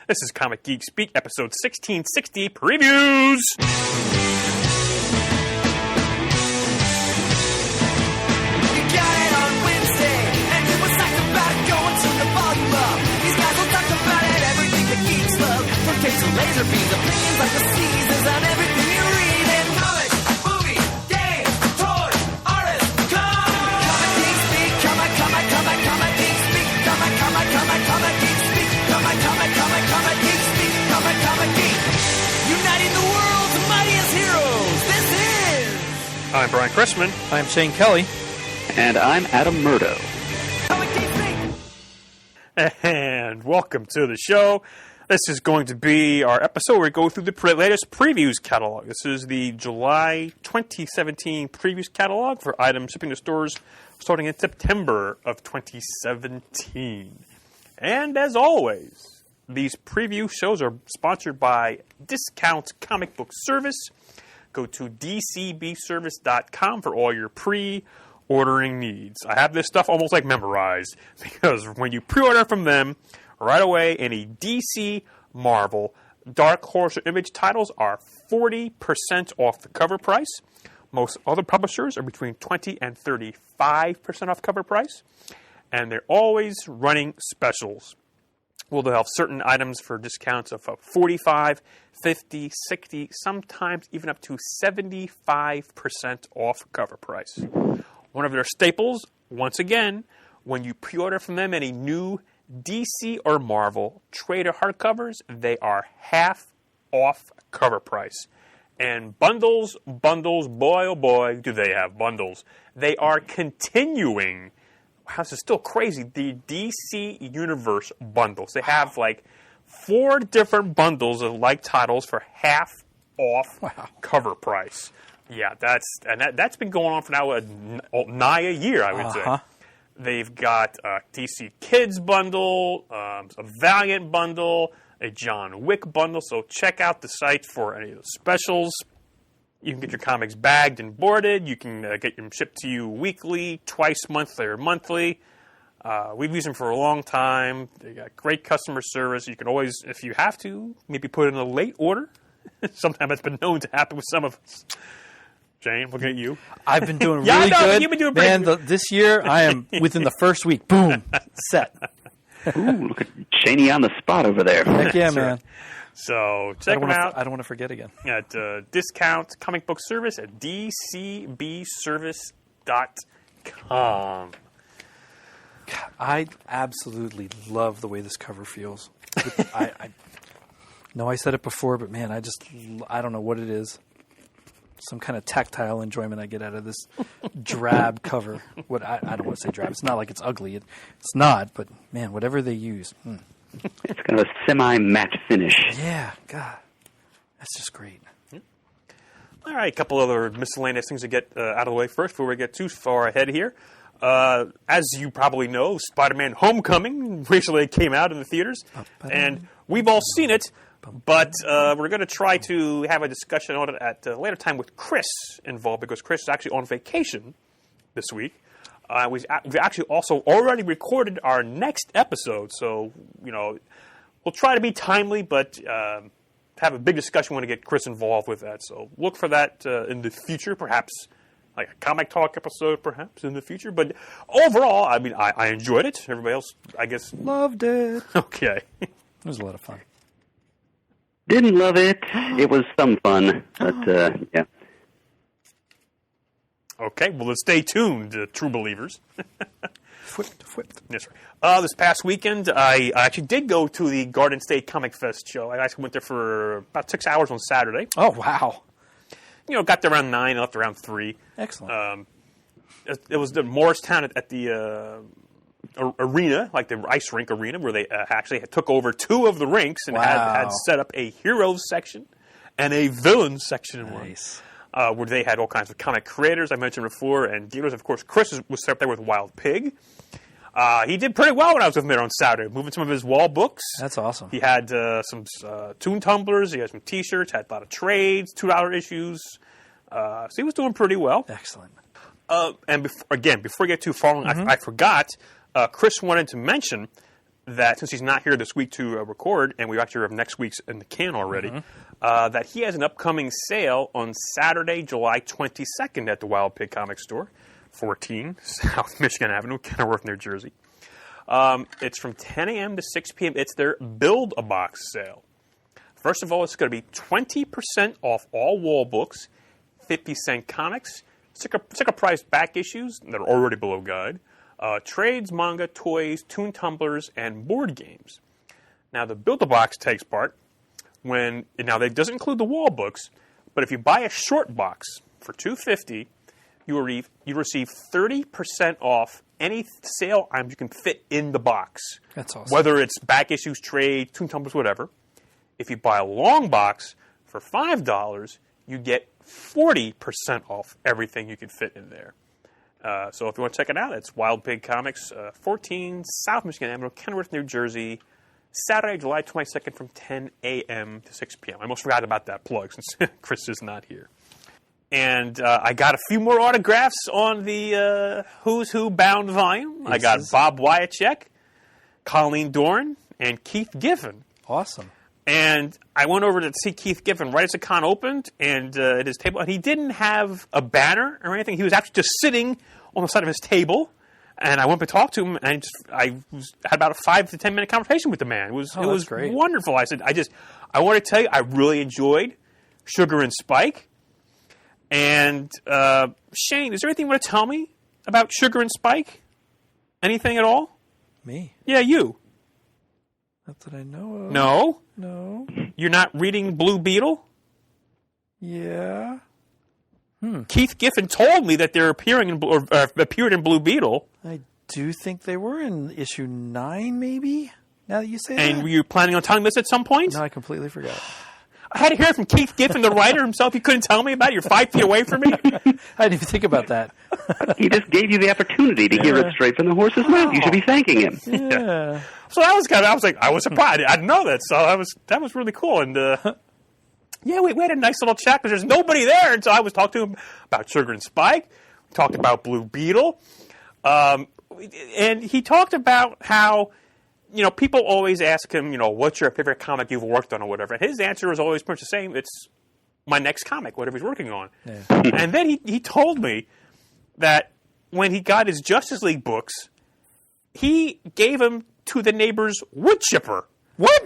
This is Comic Geek Speak, episode 1660, Previews! Laser beams, opinions like the seasons on everything you read in comics, movies, games, toys, artists, Comic Geek Speak, Comic Geek Speak, Comic Geek Speak, Comic Geek Speak, Comic Geek. Uniting the world's mightiest heroes, this is... I'm Brian Chrisman. I'm Shane Kelly. And I'm Adam Murdo. Comic Geek Speak. And welcome to the show. This is going to be our episode where we go through the latest previews catalog. This is the July 2017 previews catalog for items shipping to stores starting in September of 2017. And as always, these preview shows are sponsored by Discount Comic Book Service. Go to dcbservice.com for all your pre-ordering needs. I have this stuff almost like memorized because when you pre-order from them, right away, any DC, Marvel, Dark Horse, or Image titles are 40% off the cover price. Most other publishers are between 20 and 35% off cover price. And they're always running specials. Well, they'll have certain items for discounts of 45, 50, 60, sometimes even up to 75% off cover price. One of their staples, once again, when you pre-order from them any new DC or Marvel trade or hardcovers, they are half off cover price. And bundles, boy oh boy, do they have bundles. They are continuing, wow, this is still crazy, the DC Universe bundles. They have like 4 different bundles of like titles for half off cover price. Yeah, that's been going on for now nigh a year, I would say. They've got a DC Kids bundle, a Valiant bundle, a John Wick bundle. So check out the site for any of the specials. You can get your comics bagged and boarded. You can get them shipped to you weekly, twice monthly, or monthly. We've used them for a long time. They got great customer service. You can always, if you have to, maybe put in a late order. Sometimes it's been known to happen with some of us. Jane, looking at you. I've been doing really good. You've been doing pretty good. This year, I am within the first week. Boom. Set. Ooh, look at Shaney on the spot over there. Heck yeah, man. Right. So check them out. I don't want to forget again. At Discount Comic Book Service at dcbservice.com. I absolutely love the way this cover feels. I know I said it before, but man, I don't know what it is. Some kind of tactile enjoyment I get out of this drab cover. What I don't want to say drab. It's not like it's ugly. It's not. But man, whatever they use, It's kind of a semi-matte finish. Yeah, God, that's just great. All right, a couple other miscellaneous things to get out of the way first before we get too far ahead here. As you probably know, Spider-Man: Homecoming recently came out in the theaters, and we've all seen it. But we're going to try to have a discussion on it at a later time with Chris involved, because Chris is actually on vacation this week. We've actually also already recorded our next episode, so we'll try to be timely, but have a big discussion when we get Chris involved with that. So look for that in the future, perhaps like a Comic Talk episode, perhaps in the future. But overall, I mean, I enjoyed it. Everybody else, I guess, Loved it. Okay. It was a lot of fun. Didn't love it. It was some fun, but yeah. Okay, well, let's stay tuned, true believers. Whipped. That's right. This past weekend, I actually did go to the Garden State Comic Fest show. I actually went there for about 6 hours on Saturday. Oh, wow. Got there around 9, left around 3. Excellent. It was the Morristown at the arena, like the ice rink arena, where they actually took over 2 of the rinks and had set up a heroes section and a villains section in Nice. one, where they had all kinds of comic creators I mentioned before, and dealers. Of course, Chris was set up there with Wild Pig. He did pretty well when I was with him there on Saturday, moving some of his wall books. That's awesome. He had some Toon tumblers, he had some T-shirts, had a lot of trades, $2 issues. So he was doing pretty well. Excellent. And before we get too far, I forgot, Chris wanted to mention that since he's not here this week to record, and we actually have next week's in the can already, that he has an upcoming sale on Saturday, July 22nd at the Wild Pig Comic Store, 14 South Michigan Avenue, Kenilworth, New Jersey. It's from 10 a.m. to 6 p.m. It's their Build-A-Box sale. First of all, it's going to be 20% off all wall books, 50-cent comics, sticker price back issues that are already below guide, trades, manga, toys, toon tumblers, and board games. Now, the Build-A-Box takes part when, now it doesn't include the wall books, but if you buy a short box for $2.50, you receive 30% off any sale items you can fit in the box. That's awesome. Whether it's back issues, trade, toon tumblers, whatever. If you buy a long box for $5, you get 40% off everything you can fit in there. So if you want to check it out, it's Wild Pig Comics, 14 South Michigan Avenue, Kenilworth, New Jersey, Saturday, July 22nd from 10 a.m. to 6 p.m. I almost forgot about that plug since Chris is not here. And I got a few more autographs on the Who's Who bound volume. I got Bob Wyacek, Colleen Doran, and Keith Giffen. Awesome. And I went over to see Keith Giffen right as the con opened, and at his table, and he didn't have a banner or anything. He was actually just sitting on the side of his table, and I went to talk to him, and had about a 5 to 10 minute conversation with the man. It was great. Wonderful. I said, I want to tell you, I really enjoyed Sugar and Spike. And Shane, is there anything you want to tell me about Sugar and Spike? Anything at all? Me? Yeah, you. Not that I know of. No. No. You're not reading Blue Beetle? Yeah. Keith Giffen told me that they're appearing in appeared in Blue Beetle. I do think they were in issue 9, maybe, now that you say that. And were you planning on telling this at some point? No, I completely forgot. I had to hear it from Keith Giffen, the writer himself. You couldn't tell me about it? You're 5 feet away from me? I didn't even think about that. He just gave you the opportunity to hear it straight from the horse's mouth. You should be thanking him. Yeah. So that was I was surprised. I didn't know that. So that was really cool. And yeah, we had a nice little chat because there's nobody there. And so I was talking to him about Sugar and Spike. We talked about Blue Beetle. And he talked about how, people always ask him, what's your favorite comic you've worked on or whatever. And his answer is always pretty much the same. It's my next comic, whatever he's working on. Yeah. And then he told me that when he got his Justice League books, he gave them to the neighbor's wood chipper. What?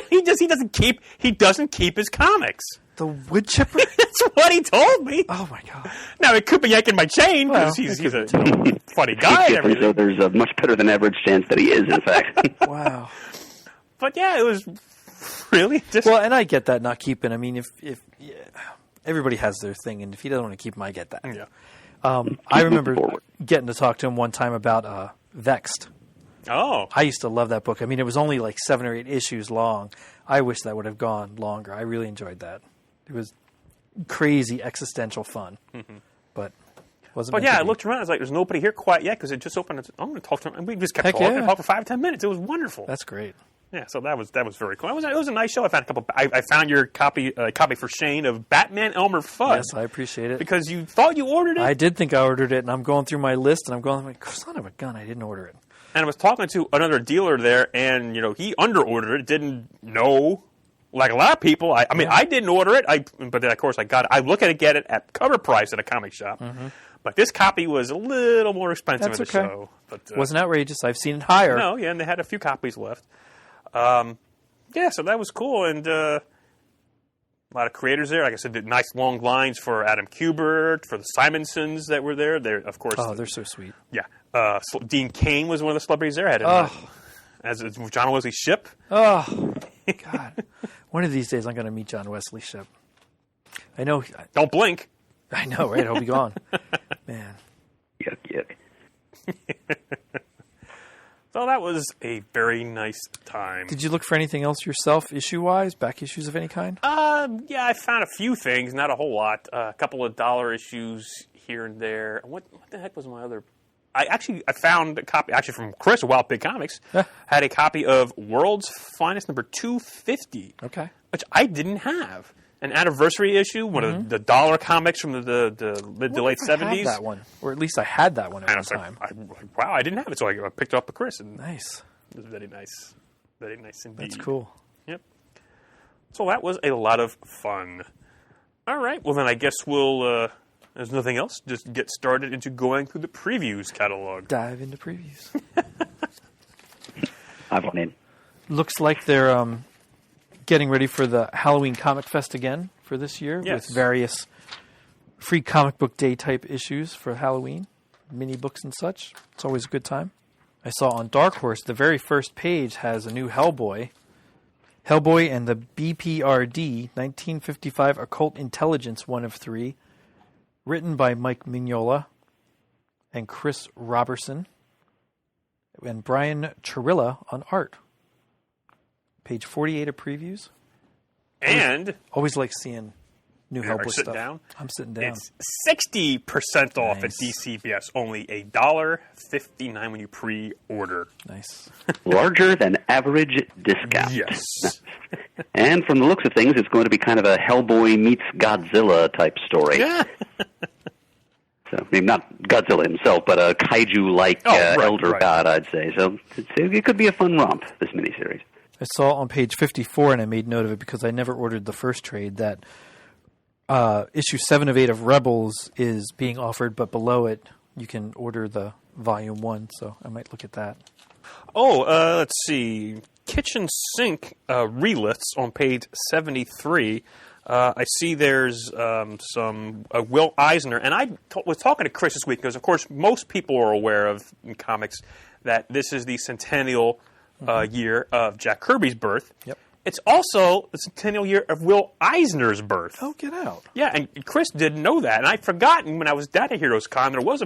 he doesn't keep his comics. The wood chipper? That's what he told me. Oh, my God. Now, it could be yanking my chain because he's a funny guy and everything. So there's a much better than average chance that he is, in fact. Wow. But yeah, it was really just... Well, and I get that not keeping. I mean, if everybody has their thing, and if he doesn't want to keep them, I get that. Yeah. I remember getting to talk to him one time about Vexed. Oh. I used to love that book. I mean, it was only like 7 or 8 issues long. I wish that would have gone longer. I really enjoyed that. It was crazy existential fun. Mm-hmm. But wasn't. But yeah, I looked around. I was like, "There's nobody here quite yet," because it just opened. I'm going to talk to him, and we just kept talking. Yeah. Talked for 5-10 minutes. It was wonderful. That's great. Yeah, so that was very cool. It was a nice show. I found a couple. I found your copy for Shane of Batman Elmer Fudd. Yes, I appreciate it. Because you thought you ordered it. I did think I ordered it, and I'm going through my list, and I'm going like, son of a gun, I didn't order it. And I was talking to another dealer there, and he under-ordered it. Didn't know, like a lot of people. I mean, I didn't order it. But then of course I got it. I look at it, get it at cover price at a comic shop. Mm-hmm. But this copy was a little more expensive That's at the okay. show. But wasn't outrageous. I've seen it higher. No, yeah, and they had a few copies left. Yeah, so that was cool, and a lot of creators there. Like I said, did nice long lines for Adam Kubert, for the Simonsons that were there. They're, of course, They're so sweet. Yeah. Dean Cain was one of the celebrities there. Had as John Wesley Shipp. Oh, God. One of these days I'm going to meet John Wesley Shipp. I know. Don't blink. I know, right? He'll be gone. Man. Yuck. So that was a very nice time. Did you look for anything else yourself, issue-wise? Back issues of any kind? Yeah, I found a few things, not a whole lot. A couple of dollar issues here and there. What the heck was my other... I found a copy, actually from Chris of Wild Pig Comics, had a copy of World's Finest number 250. Okay. Which I didn't have. An anniversary issue, one of the dollar comics from the mid to late 70s. I had that one. Or at least I had that one at one And time. wow, I didn't have it, so I picked it up with Chris. And Nice. It was very nice. Very nice indeed. That's cool. Yep. So that was a lot of fun. All right. Well, then I guess we'll, there's nothing else. Just get started into going through the previews catalog. Dive into previews. I want in. Looks like they're getting ready for the Halloween Comic Fest again for this year Yes. with various free comic book day type issues for Halloween, mini books and such. It's always a good time. I saw on Dark Horse the very first page has a new Hellboy. Hellboy and the BPRD 1955 Occult Intelligence 1 of 3, written by Mike Mignola and Chris Robertson, and Brian Chirilla on art. Page 48 of previews. And Always like seeing new are you Hellboy sitting stuff. down? I'm sitting down. it's 60% off Nice. at DCBS. Only $1.59 when you pre-order. Nice. Larger than average discount. Yes. And from the looks of things, it's going to be kind of a Hellboy meets Godzilla type story. Yeah. So, I mean, not Godzilla himself, but a kaiju-like Right, elder right. god, I'd say. So it could be a fun romp, this miniseries. I saw on page 54, and I made note of it because I never ordered the first trade, that issue 7 of 8 of Rebels is being offered, but below it you can order the volume 1, so I might look at that. Oh, let's see. Kitchen Sink relists on page 73. I see there's some Will Eisner, and I was talking to Chris this week because, of course, most people are aware of in comics that this is the centennial year of Jack Kirby's birth. Yep. It's also the centennial year of Will Eisner's birth. Oh, get out. Yeah, and Chris didn't know that, and I'd forgotten when I was at a Heroes Con there was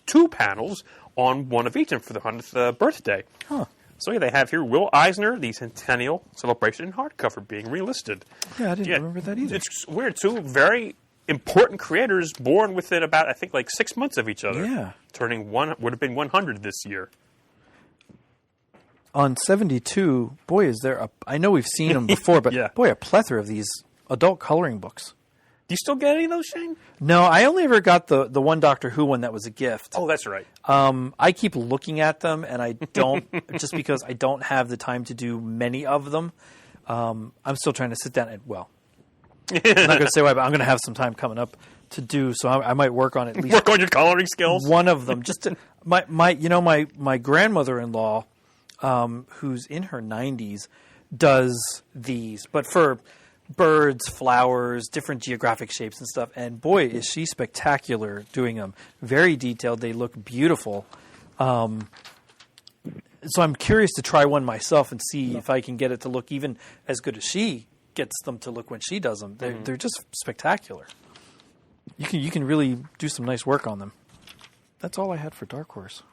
2 panels on one of each for the 100th birthday. Huh. So yeah, they have here Will Eisner, the centennial celebration in hardcover, being relisted. Yeah, I didn't remember that either. It's weird too. Very important creators born within about, I think, like 6 months of each other. Yeah. Turning would have been 100 this year. On 72, boy, is there I know we've seen them before, but Yeah. boy, a plethora of these adult coloring books. Do you still get any of those, Shane? No, I only ever got the one Doctor Who one that was a gift. Oh, that's right. I keep looking at them, and I don't, just because I don't have the time to do many of them. I'm still trying to sit down and, well, I'm not going to say why, but I'm going to have some time coming up to do, so I might work on at least Work on your coloring skills. one of them. Just to, my grandmother-in-law, who's in her 90s, does these, but for birds, flowers, different geographic shapes and stuff. And boy, is she spectacular doing them. Very detailed. They look beautiful. So I'm curious to try one myself and see if I can get it to look even as good as she gets them to look when she does them. They're just spectacular. You can really do some nice work on them. That's all I had for Dark Horse.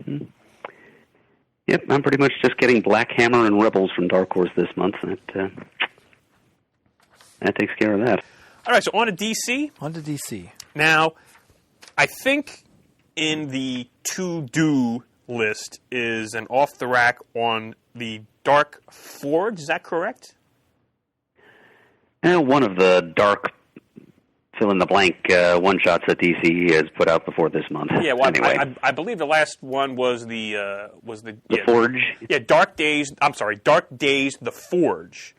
Yep, I'm pretty much just getting Black Hammer and Rebels from Dark Horse this month. That takes care of that. All right, so on to DC. On to DC. Now, I think in the to-do list is an off-the-rack on the Dark Forge. Is that correct? One of the dark fill-in-the-blank one-shots that DC has put out before this month. Yeah, well, anyway. I believe the last one was the The Forge? Yeah, Dark Days. I'm sorry, Dark Days: The Forge.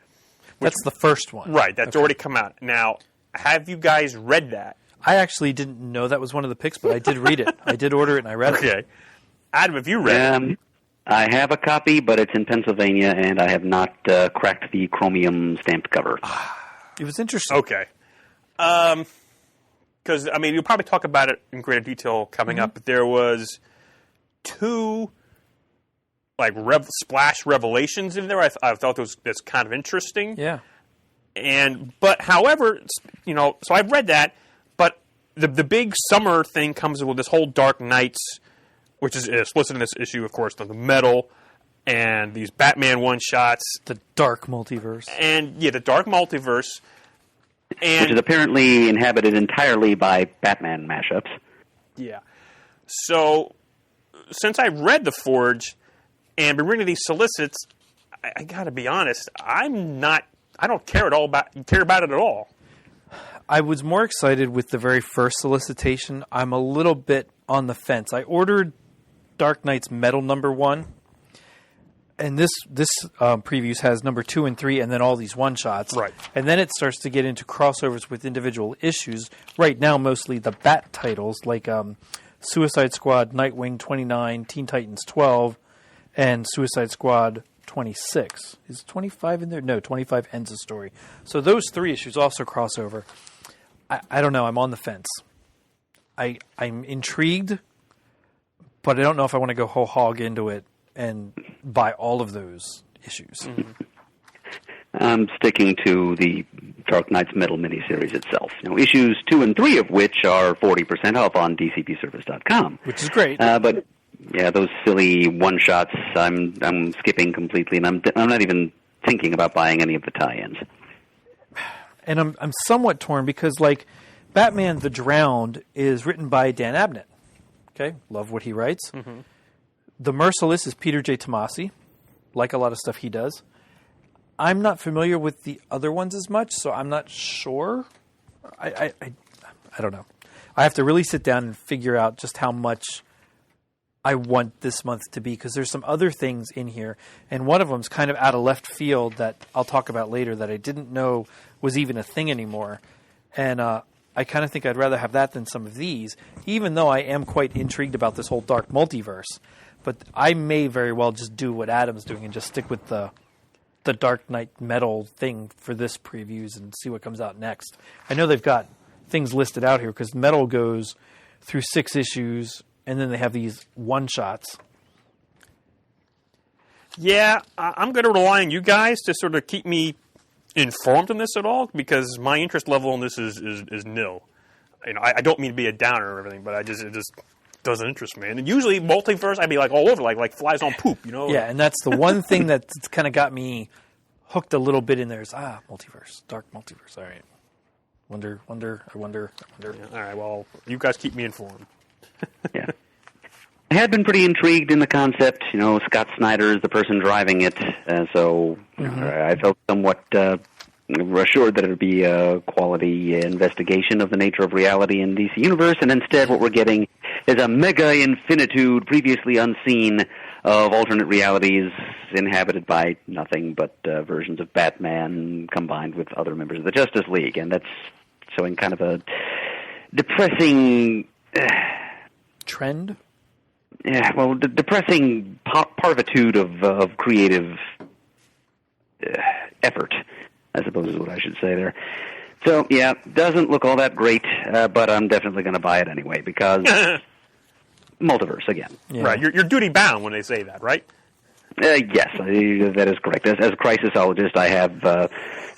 That's the first one. Right, that's already come out. Now, have you guys read that? I actually didn't know that was one of the picks, but I did read it. I did order it, and I read it. Okay, Adam, have you read it? I have a copy, but it's in Pennsylvania, and I have not cracked the chromium stamped cover. It was interesting. Okay. Because, I mean, you'll probably talk about it in greater detail coming up, but there was 2, like, splash revelations in there. I thought that's kind of interesting. Yeah. But, however, you know, so I've read that, but the big summer thing comes with this whole Dark Knights, which is explicit in this issue, of course, the metal, and these Batman one-shots. The Dark Multiverse. And, yeah, the Dark Multiverse. And Which is apparently inhabited entirely by Batman mashups. yeah. So, since I've read The Forge and been reading these solicits, I got to be honest, I don't care about it at all. I was more excited with the very first solicitation. I'm a little bit on the fence. I ordered Dark Knight's Metal #1, and this previews has number 2 and 3, and then all these one shots. Right. And then it starts to get into crossovers with individual issues. Right now, mostly the Bat titles like Suicide Squad, Nightwing 29, Teen Titans 12, and Suicide Squad 26. Is 25 in there? No, 25 ends the story. So those 3 issues also crossover. I don't know. I'm on the fence. I'm intrigued, but I don't know if I want to go whole hog into it and buy all of those issues. Mm-hmm. I'm sticking to the Dark Knight's Metal miniseries itself. Issues 2 and 3 of which are 40% off on DCPService.com. Which is great. But yeah, those silly one shots, I'm skipping completely, and I'm not even thinking about buying any of the tie-ins. And I'm somewhat torn because, like, Batman the Drowned is written by Dan Abnett. Okay, love what he writes. Mm-hmm. The Merciless is Peter J. Tomasi. Like a lot of stuff he does. I'm not familiar with the other ones as much, so I'm not sure. I don't know. I have to really sit down and figure out just how much I want this month to be, because there's some other things in here, and one of them's kind of out of left field that I'll talk about later that I didn't know was even a thing anymore. And I kind of think I'd rather have that than some of these, even though I am quite intrigued about this whole dark multiverse. But I may very well just do what Adam's doing and just stick with the Dark Knight Metal thing for this previews and see what comes out next. I know they've got things listed out here because Metal goes through 6 issues, and then they have these one-shots. Yeah, I'm going to rely on you guys to sort of keep me informed on this at all, because my interest level in this is nil. I don't mean to be a downer or everything, but it just doesn't interest me. And usually multiverse, I'd be like all over, like flies on poop, Yeah, and that's the one thing that's kind of got me hooked a little bit in there is multiverse, dark multiverse. All right, I wonder. Yeah, all right, well, you guys keep me informed. Yeah. I had been pretty intrigued in the concept. Scott Snyder is the person driving it, so I felt somewhat assured that it would be a quality investigation of the nature of reality in DC Universe, and instead what we're getting is a mega infinitude previously unseen of alternate realities inhabited by nothing but versions of Batman combined with other members of the Justice League, and that's showing kind of a depressing trend. Yeah, well, the depressing parvitude of creative effort, I suppose is what I should say there. So, yeah, doesn't look all that great, but I'm definitely going to buy it anyway, because multiverse again. Yeah. Right, you're duty-bound when they say that, right? Yes, that is correct. As a crisisologist, I have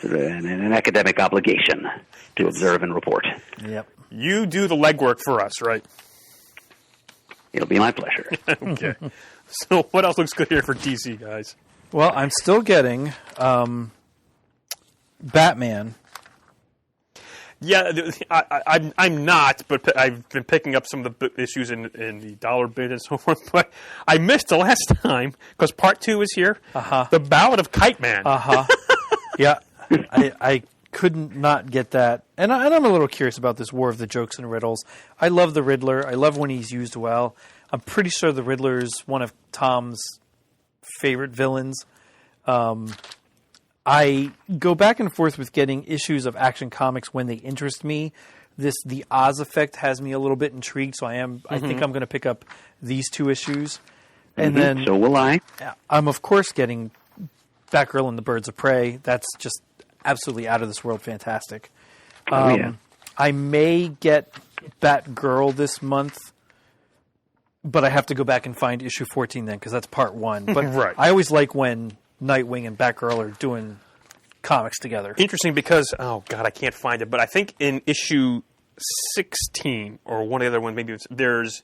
an academic obligation to observe and report. Yep. You do the legwork for us, right? It'll be my pleasure. Okay. So what else looks good here for DC, guys? Well, I'm still getting Batman. Yeah, I'm not, but I've been picking up some of the issues in the dollar bin and so forth. But I missed the last time because part 2 is here. The Ballad of Kite Man. Yeah, I couldn't not get that, and I'm a little curious about this War of the Jokes and Riddles. I love the Riddler. I love when he's used well. I'm pretty sure the Riddler is one of Tom's favorite villains. I go back and forth with getting issues of Action Comics when they interest me. The Oz Effect has me a little bit intrigued, so I think I'm going to pick up these 2 issues. And then so will I. I'm of course getting Batgirl and the Birds of Prey. That's just absolutely out of this world fantastic. Yeah. I may get Batgirl this month, but I have to go back and find issue 14 then, because that's part 1. But Right. I always like when Nightwing and Batgirl are doing comics together. Interesting because, oh God, I can't find it, but I think in issue 16 or one of the other ones, maybe there's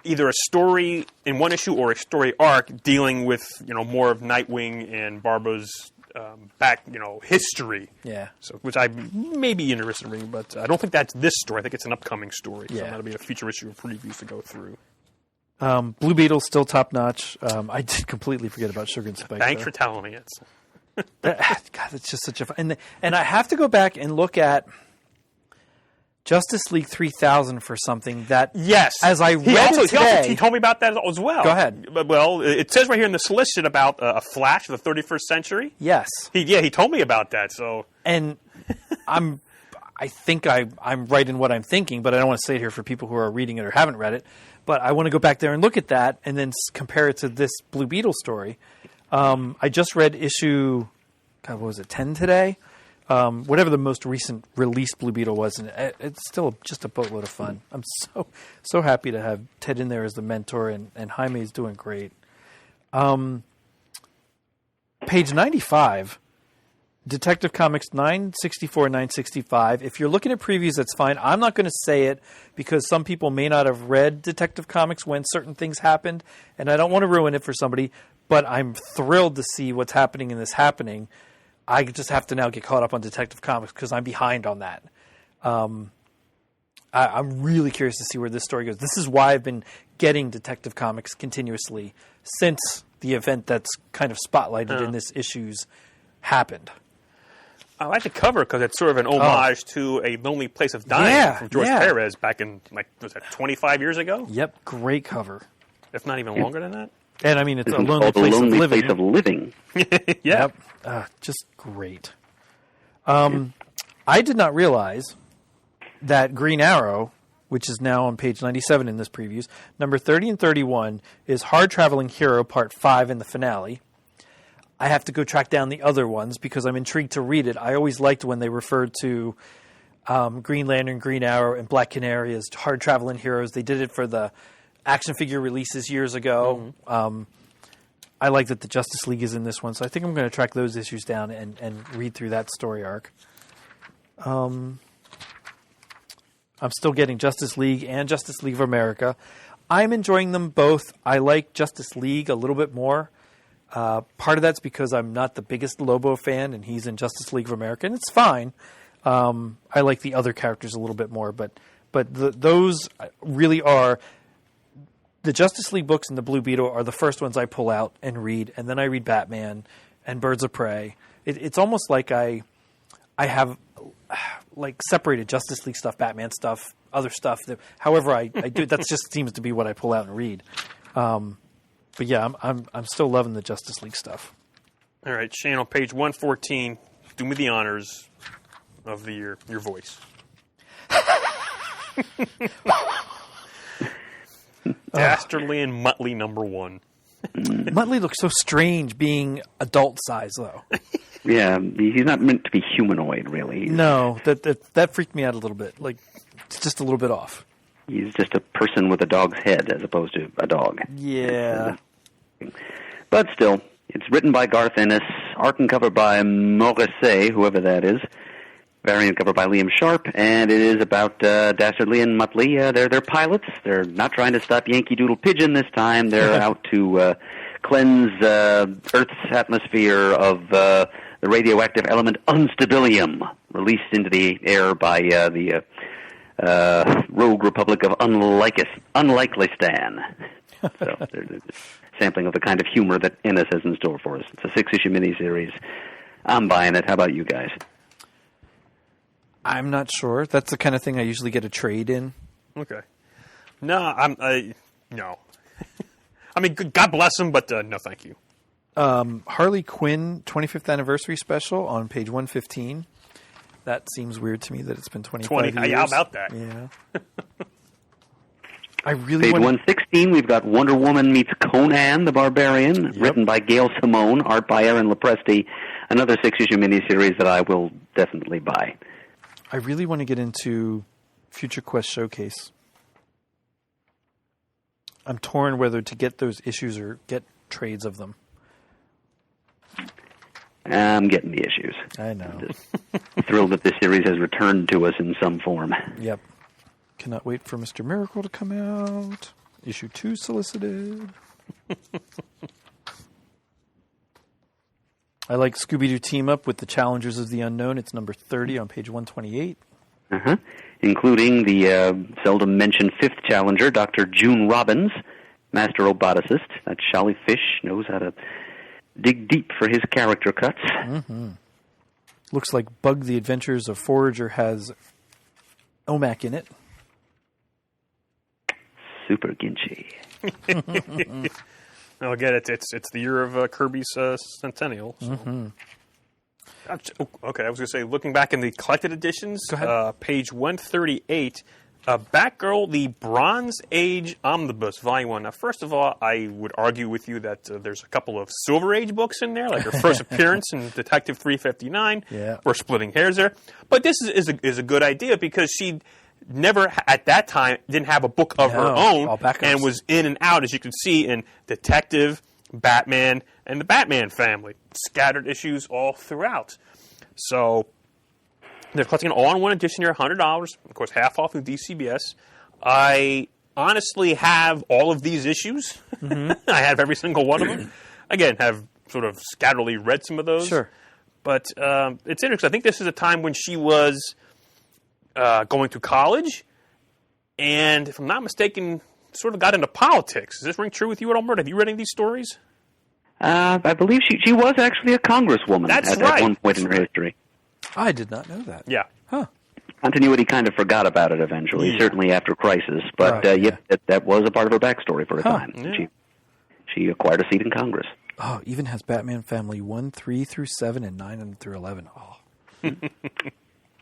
either a story in one issue or a story arc dealing with more of Nightwing and Barbara's history. Yeah. So, which I may be interested in reading, but I don't think that's this story. I think it's an upcoming story. Yeah. So that'll be a future issue of previews to go through. Blue Beetle's still top notch. I did completely forget about Sugar and Spice. Thanks for telling me it. God, it's just such a fun. And I have to go back and look at Justice League 3000 for something that, Yes. as I read it today... He told me about that as well. Go ahead. Well, it says right here in the solicit about a Flash of the 31st century. Yes. He told me about that, so... And I think I'm right in what I'm thinking, but I don't want to say it here for people who are reading it or haven't read it. But I want to go back there and look at that and then compare it to this Blue Beetle story. I just read issue, God, what was it, 10 today? Whatever the most recent released Blue Beetle was, and it's still just a boatload of fun. I'm so happy to have Ted in there as the mentor, and Jaime's doing great. Page 95, Detective Comics 964, 965. If you're looking at previews, that's fine. I'm not going to say it because some people may not have read Detective Comics when certain things happened, and I don't want to ruin it for somebody, but I'm thrilled to see what's happening in this happening. I just have to now get caught up on Detective Comics because I'm behind on that. I'm really curious to see where this story goes. This is why I've been getting Detective Comics continuously since the event that's kind of spotlighted in this issue's happened. I like the cover because it's sort of an homage to A Lonely Place of Dying from George Perez back in, was that 25 years ago? Yep, great cover. If not even longer than that. And I mean, it's a It's lonely called place The Lonely of living. Place of Living. Yeah. Yep, just great. I did not realize that Green Arrow, which is now on page 97 in this previews, number 30 and 31, is Hard Traveling Hero Part 5 in the finale. I have to go track down the other ones because I'm intrigued to read it. I always liked when they referred to Green Lantern, Green Arrow, and Black Canary as Hard Traveling Heroes. They did it for the action figure releases years ago. I like that the Justice League is in this one, so I think I'm going to track those issues down and read through that story arc. I'm still getting Justice League and Justice League of America. I'm enjoying them both. I like Justice League a little bit more. Part of that's because I'm not the biggest Lobo fan, and he's in Justice League of America, and it's fine. I like the other characters a little bit more, but those really are... The Justice League books and the Blue Beetle are the first ones I pull out and read, and then I read Batman and Birds of Prey. It's almost like I have like separated Justice League stuff, Batman stuff, other stuff. However I do, that just seems to be what I pull out and read. But yeah, I'm still loving the Justice League stuff. All right, Shane, on page 114, do me the honors of your voice. Dastardly and Muttley #1. Muttley looks so strange being adult size, though. Yeah, he's not meant to be humanoid, really. No, that freaked me out a little bit. Like, it's just a little bit off. He's just a person with a dog's head as opposed to a dog. Yeah. But still, it's written by Garth Ennis, art and cover by Morrissey, whoever that is, variant cover by Liam Sharp, and it is about Dastardly and Muttley. They're pilots. They're not trying to stop Yankee Doodle Pigeon this time. They're out to cleanse Earth's atmosphere of the radioactive element unstabilium, released into the air by the rogue Republic of Unlikely-stan. So they're sampling of the kind of humor that Ennis has in store for us. It's a 6-issue miniseries. I'm buying it. How about you guys? I'm not sure. That's the kind of thing I usually get a trade in. Okay. No, no. I mean, God bless him, but no, thank you. Harley Quinn 25th anniversary special on page 115. That seems weird to me that it's been 25 years. How about that? Yeah. I really Page want 116, we've got Wonder Woman meets Conan the Barbarian, written by Gail Simone, art by Aaron Lopresti, another 6-issue miniseries that I will definitely buy. I really want to get into Future Quest Showcase. I'm torn whether to get those issues or get trades of them. I'm getting the issues. I know. Thrilled that this series has returned to us in some form. Yep. Cannot wait for Mr. Miracle to come out. Issue 2 solicited. I like Scooby-Doo Team Up with the Challengers of the Unknown. It's number 30 on page 128. Including the seldom-mentioned fifth challenger, Dr. June Robbins, master roboticist. That Sholly Fish knows how to dig deep for his character cuts. Looks like Bug the Adventures of Forager has OMAC in it. Super Ginchi. Well, again, it's the year of Kirby's centennial. So. Okay, I was going to say, looking back in the collected editions, Go ahead. page 138, Batgirl, the Bronze Age Omnibus, Volume 1. Now, first of all, I would argue with you that there's a couple of Silver Age books in there, like her first appearance in Detective 359. Yeah. We're splitting hairs there. But this is a good idea because she never, at that time, didn't have a book of her own all backups. and was in and out, as you can see, in Detective, Batman, and the Batman family. Scattered issues all throughout. So they're collecting it all in one edition here, $100. Of course, half off through DCBS. I honestly have all of these issues. I have every single one of them. Again, have sort of scatteredly read some of those. Sure. But it's interesting. I think this is a time when she was going to college, and if I'm not mistaken, sort of got into politics. Does this ring true with you at all, Mert? Have you read any of these stories? I believe she was actually a congresswoman That's at right. one point in her history. I did not know that. Yeah. Huh. Continuity kind of forgot about it eventually, certainly after Crisis, but Right, yet that was a part of her backstory for a time. Yeah. She acquired a seat in Congress. Oh, even has Batman Family 1, 3 through 7, and 9 through 11. Oh,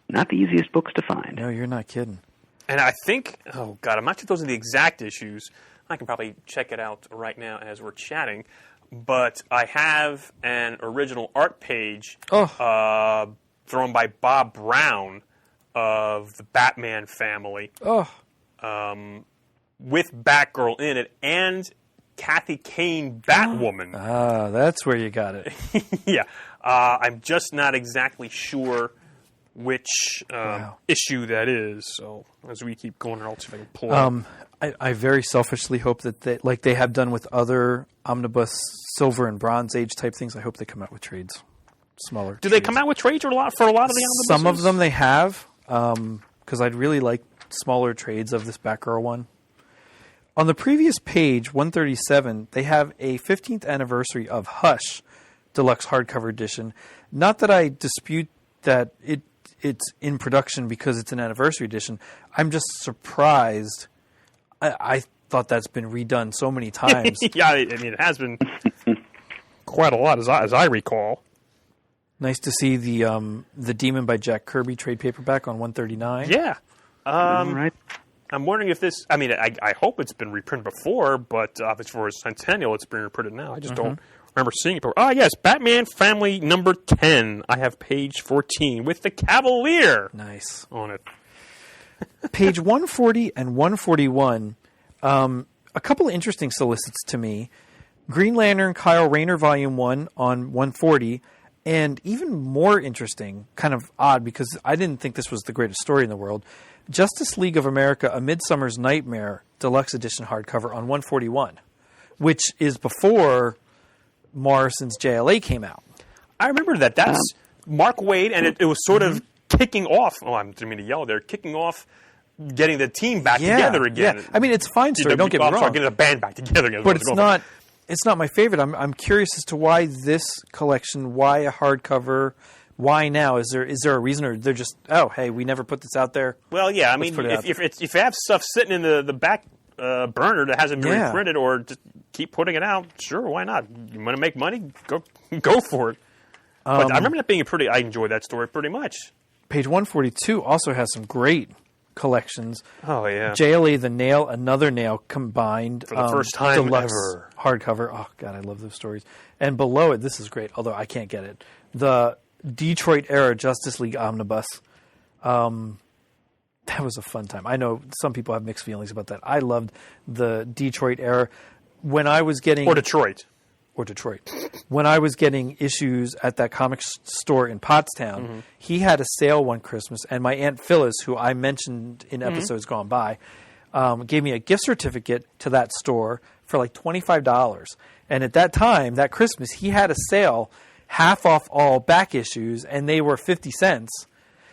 Not the easiest books to find. no, you're not kidding. And I think, oh God, I'm not sure those are the exact issues. I can probably check it out right now as we're chatting. But I have an original art page drawn by Bob Brown of the Batman family Oh, with Batgirl in it and Kathy Kane Batwoman. that's where you got it. Yeah. I'm just not exactly sure which issue that is. So as we keep going, I'll see if I can pull it. I very selfishly hope that they, like they have done with other omnibus Silver and Bronze Age type things, I hope they come out with trades, smaller. Do they come out with trades for a lot of the omnibuses? Some of them they have, because I'd really like smaller trades of this Batgirl one. On the previous page, 137, they have a 15th anniversary of Hush Deluxe Hardcover Edition. Not that I dispute that it's in production because it's an anniversary edition. I'm just surprised. I thought that's been redone so many times. Yeah, I mean, it has been quite a lot, as I recall. Nice to see the Demon by Jack Kirby trade paperback on 139. Yeah. All right. I'm wondering if this, I mean, I hope it's been reprinted before, but if it's for a centennial, it's being reprinted now. I just don't remember seeing it before. Ah, yes, Batman Family number 10. I have page 14 with the Cavalier Nice. on it. Page 140 and 141, a couple of interesting solicits to me. Green Lantern Kyle Rayner Volume 1 on 140, and even more interesting, kind of odd because I didn't think this was the greatest story in the world, Justice League of America, A Midsummer's Nightmare Deluxe Edition hardcover on 141, which is before Morrison's JLA came out. I remember that. That's Mark Waid, and it was sort of kicking off. Oh, I didn't mean to yell there. Kicking off, getting the team back together again. Yeah. I mean, it's a fine story. Don't get me Sorry, wrong. getting the band back together again. But it's not my favorite. I'm curious as to why this collection, why a hardcover, why now? Is there a reason, or they're just, oh, hey, we never put this out there? Well, yeah. I mean, put it out if you have stuff sitting in the back burner that hasn't been Yeah. reprinted, or just keep putting it out, sure, why not? You want to make money? Go for it. But I remember that being I enjoyed that story pretty much. Page 142 also has some great collections. Oh yeah. JLA The Nail, Another Nail combined. For the first time deluxe ever. hardcover. Oh, God, I love those stories. And below it, this is great, although I can't get it. The Detroit Era Justice League Omnibus. That was a fun time. I know some people have mixed feelings about that. I loved the Detroit Era. When I was getting... Or Detroit. When I was getting issues at that comic store in Pottstown, he had a sale one Christmas, and my Aunt Phyllis, who I mentioned in episodes gone by, gave me a gift certificate to that store for like $25. And at that time, that Christmas, he had a sale, half off all back issues, and they were 50 cents.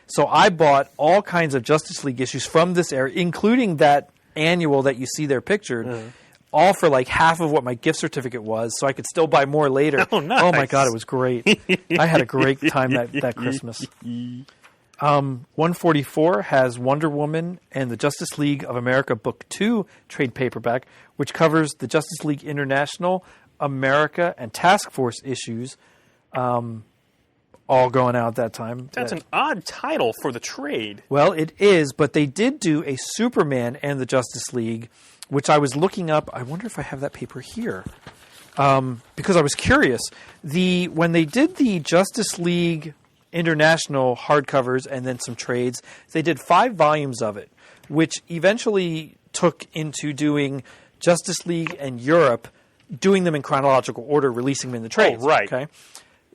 So I bought all kinds of Justice League issues from this era, including that annual that you see there pictured, all for like half of what my gift certificate was, so I could still buy more later. Oh, nice. Oh my God, it was great. I had a great time that Christmas. 144 has Wonder Woman and the Justice League of America Book 2 trade paperback, which covers the Justice League International, America, and Task Force issues, all going out at that time. That's an odd title for the trade. Well, it is, but they did do a Superman and the Justice League, which I was looking up. I wonder if I have that paper here, because I was curious. When they did the Justice League International hardcovers and then some trades, they did 5 volumes of it, which eventually took into doing Justice League and Europe, doing them in chronological order, releasing them in the trades. Oh, right. Okay.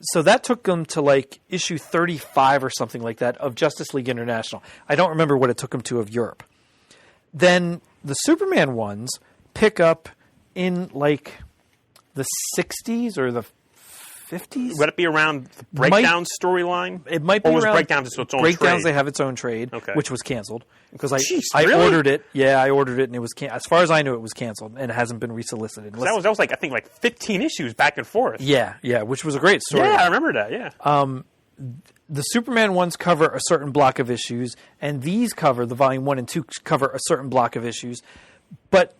So that took them to like issue 35 or something like that of Justice League International. I don't remember what it took them to of Europe. Then the Superman ones pick up in like the 60s or the 50s. Would it be around the Breakdown storyline? It might be or was around Breakdown just its own Breakdowns. trade? They have its own trade, Okay. which was canceled because Jeez, I really? ordered it. Yeah, I ordered it, and it was as far as I knew, it was canceled and it hasn't been resolicited. That was like, I think, like 15 issues back and forth. Yeah, which was a great story. Yeah, I remember that, yeah. The Superman ones cover a certain block of issues, and these cover, the volume 1 and 2 cover a certain block of issues, but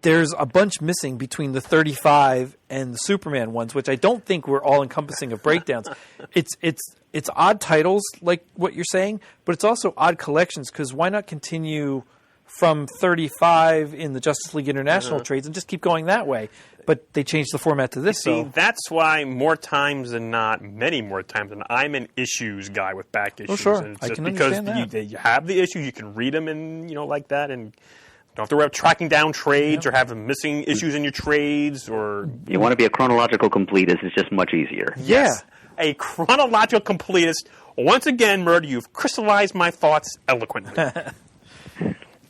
there's a bunch missing between the 35 and the Superman ones, which I don't think were all encompassing of breakdowns. It's odd titles, like what you're saying, but it's also odd collections, because why not continue from 35 in the Justice League International trades and just keep going that way? But they changed the format to this. See, that's why more times than not, many more times than not, I'm an issues guy with back issues. sure. And it's I just can because understand that. you have the issues, you can read them and, like that, and don't have to worry about tracking down trades or having missing issues in your trades or... You want to be a chronological completist, it's just much easier. Yes. A chronological completist. Once again, Murd, you've crystallized my thoughts eloquently.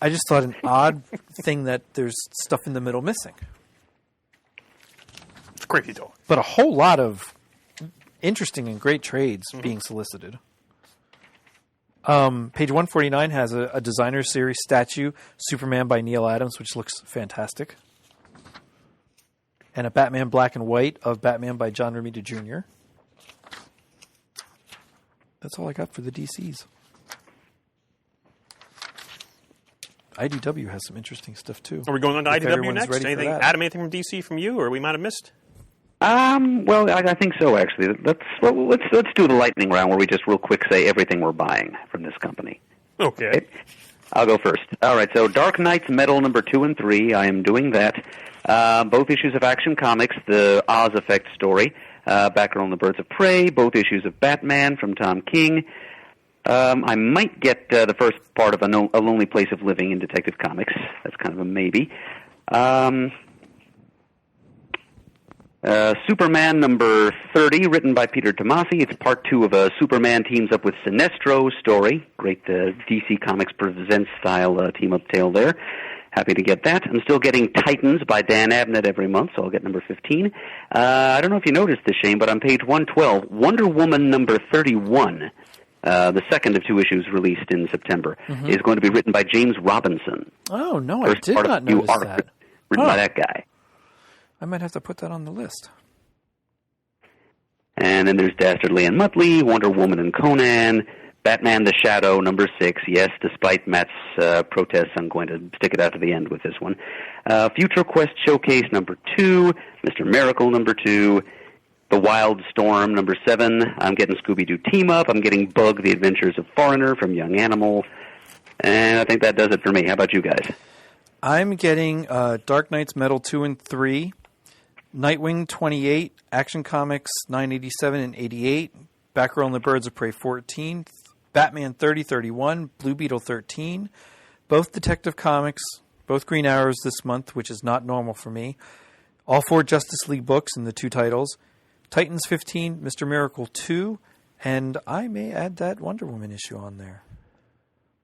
I just thought an odd thing that there's stuff in the middle missing. It's crazy, though. But a whole lot of interesting and great trades being solicited. Page 149 has a designer series statue, Superman by Neil Adams, which looks fantastic. And a Batman black and white of Batman by John Romita Jr. That's all I got for the DCs. IDW has some interesting stuff, too. Are we going on to If IDW everyone's next? ready for Anything, that. Adam, anything from DC from you, or we might have missed? Well, I think so. Actually, let's do the lightning round where we just real quick say everything we're buying from this company. Okay. I'll go first. All right. So, Dark Knight's Metal number 2 and 3. I am doing that. Both issues of Action Comics, the Oz Effect story, background on the Birds of Prey. Both issues of Batman from Tom King. I might get the first part of A Lonely Place of Living in Detective Comics. That's kind of a maybe. Superman number 30, written by Peter Tomasi. It's part 2 of a Superman teams up with Sinestro story. Great DC Comics Presents style team-up tale there. Happy to get that. I'm still getting Titans by Dan Abnett every month, so I'll get number 15. I don't know if you noticed this, Shane, but on page 112, Wonder Woman number 31, the second of 2 issues released in September, is going to be written by James Robinson. Oh, no, I First did part not of a new notice arc that. written Huh. by that guy. I might have to put that on the list. And then there's Dastardly and Muttley, Wonder Woman and Conan, Batman the Shadow, number 6. Yes, despite Matt's protests, I'm going to stick it out to the end with this one. Future Quest Showcase, number 2. Mr. Miracle, number 2. The Wild Storm, number 7. I'm getting Scooby-Doo Team Up. I'm getting Bug, The Adventures of Foreigner from Young Animal. And I think that does it for me. How about you guys? I'm getting Dark Knight's Metal 2 and 3, Nightwing 28, Action Comics 987 and 88, Batgirl and the Birds of Prey 14, Batman 3031, Blue Beetle 13, both Detective Comics, both Green Arrows this month, which is not normal for me, all 4 Justice League books in the 2 titles, Titans 15, Mr. Miracle 2, and I may add that Wonder Woman issue on there.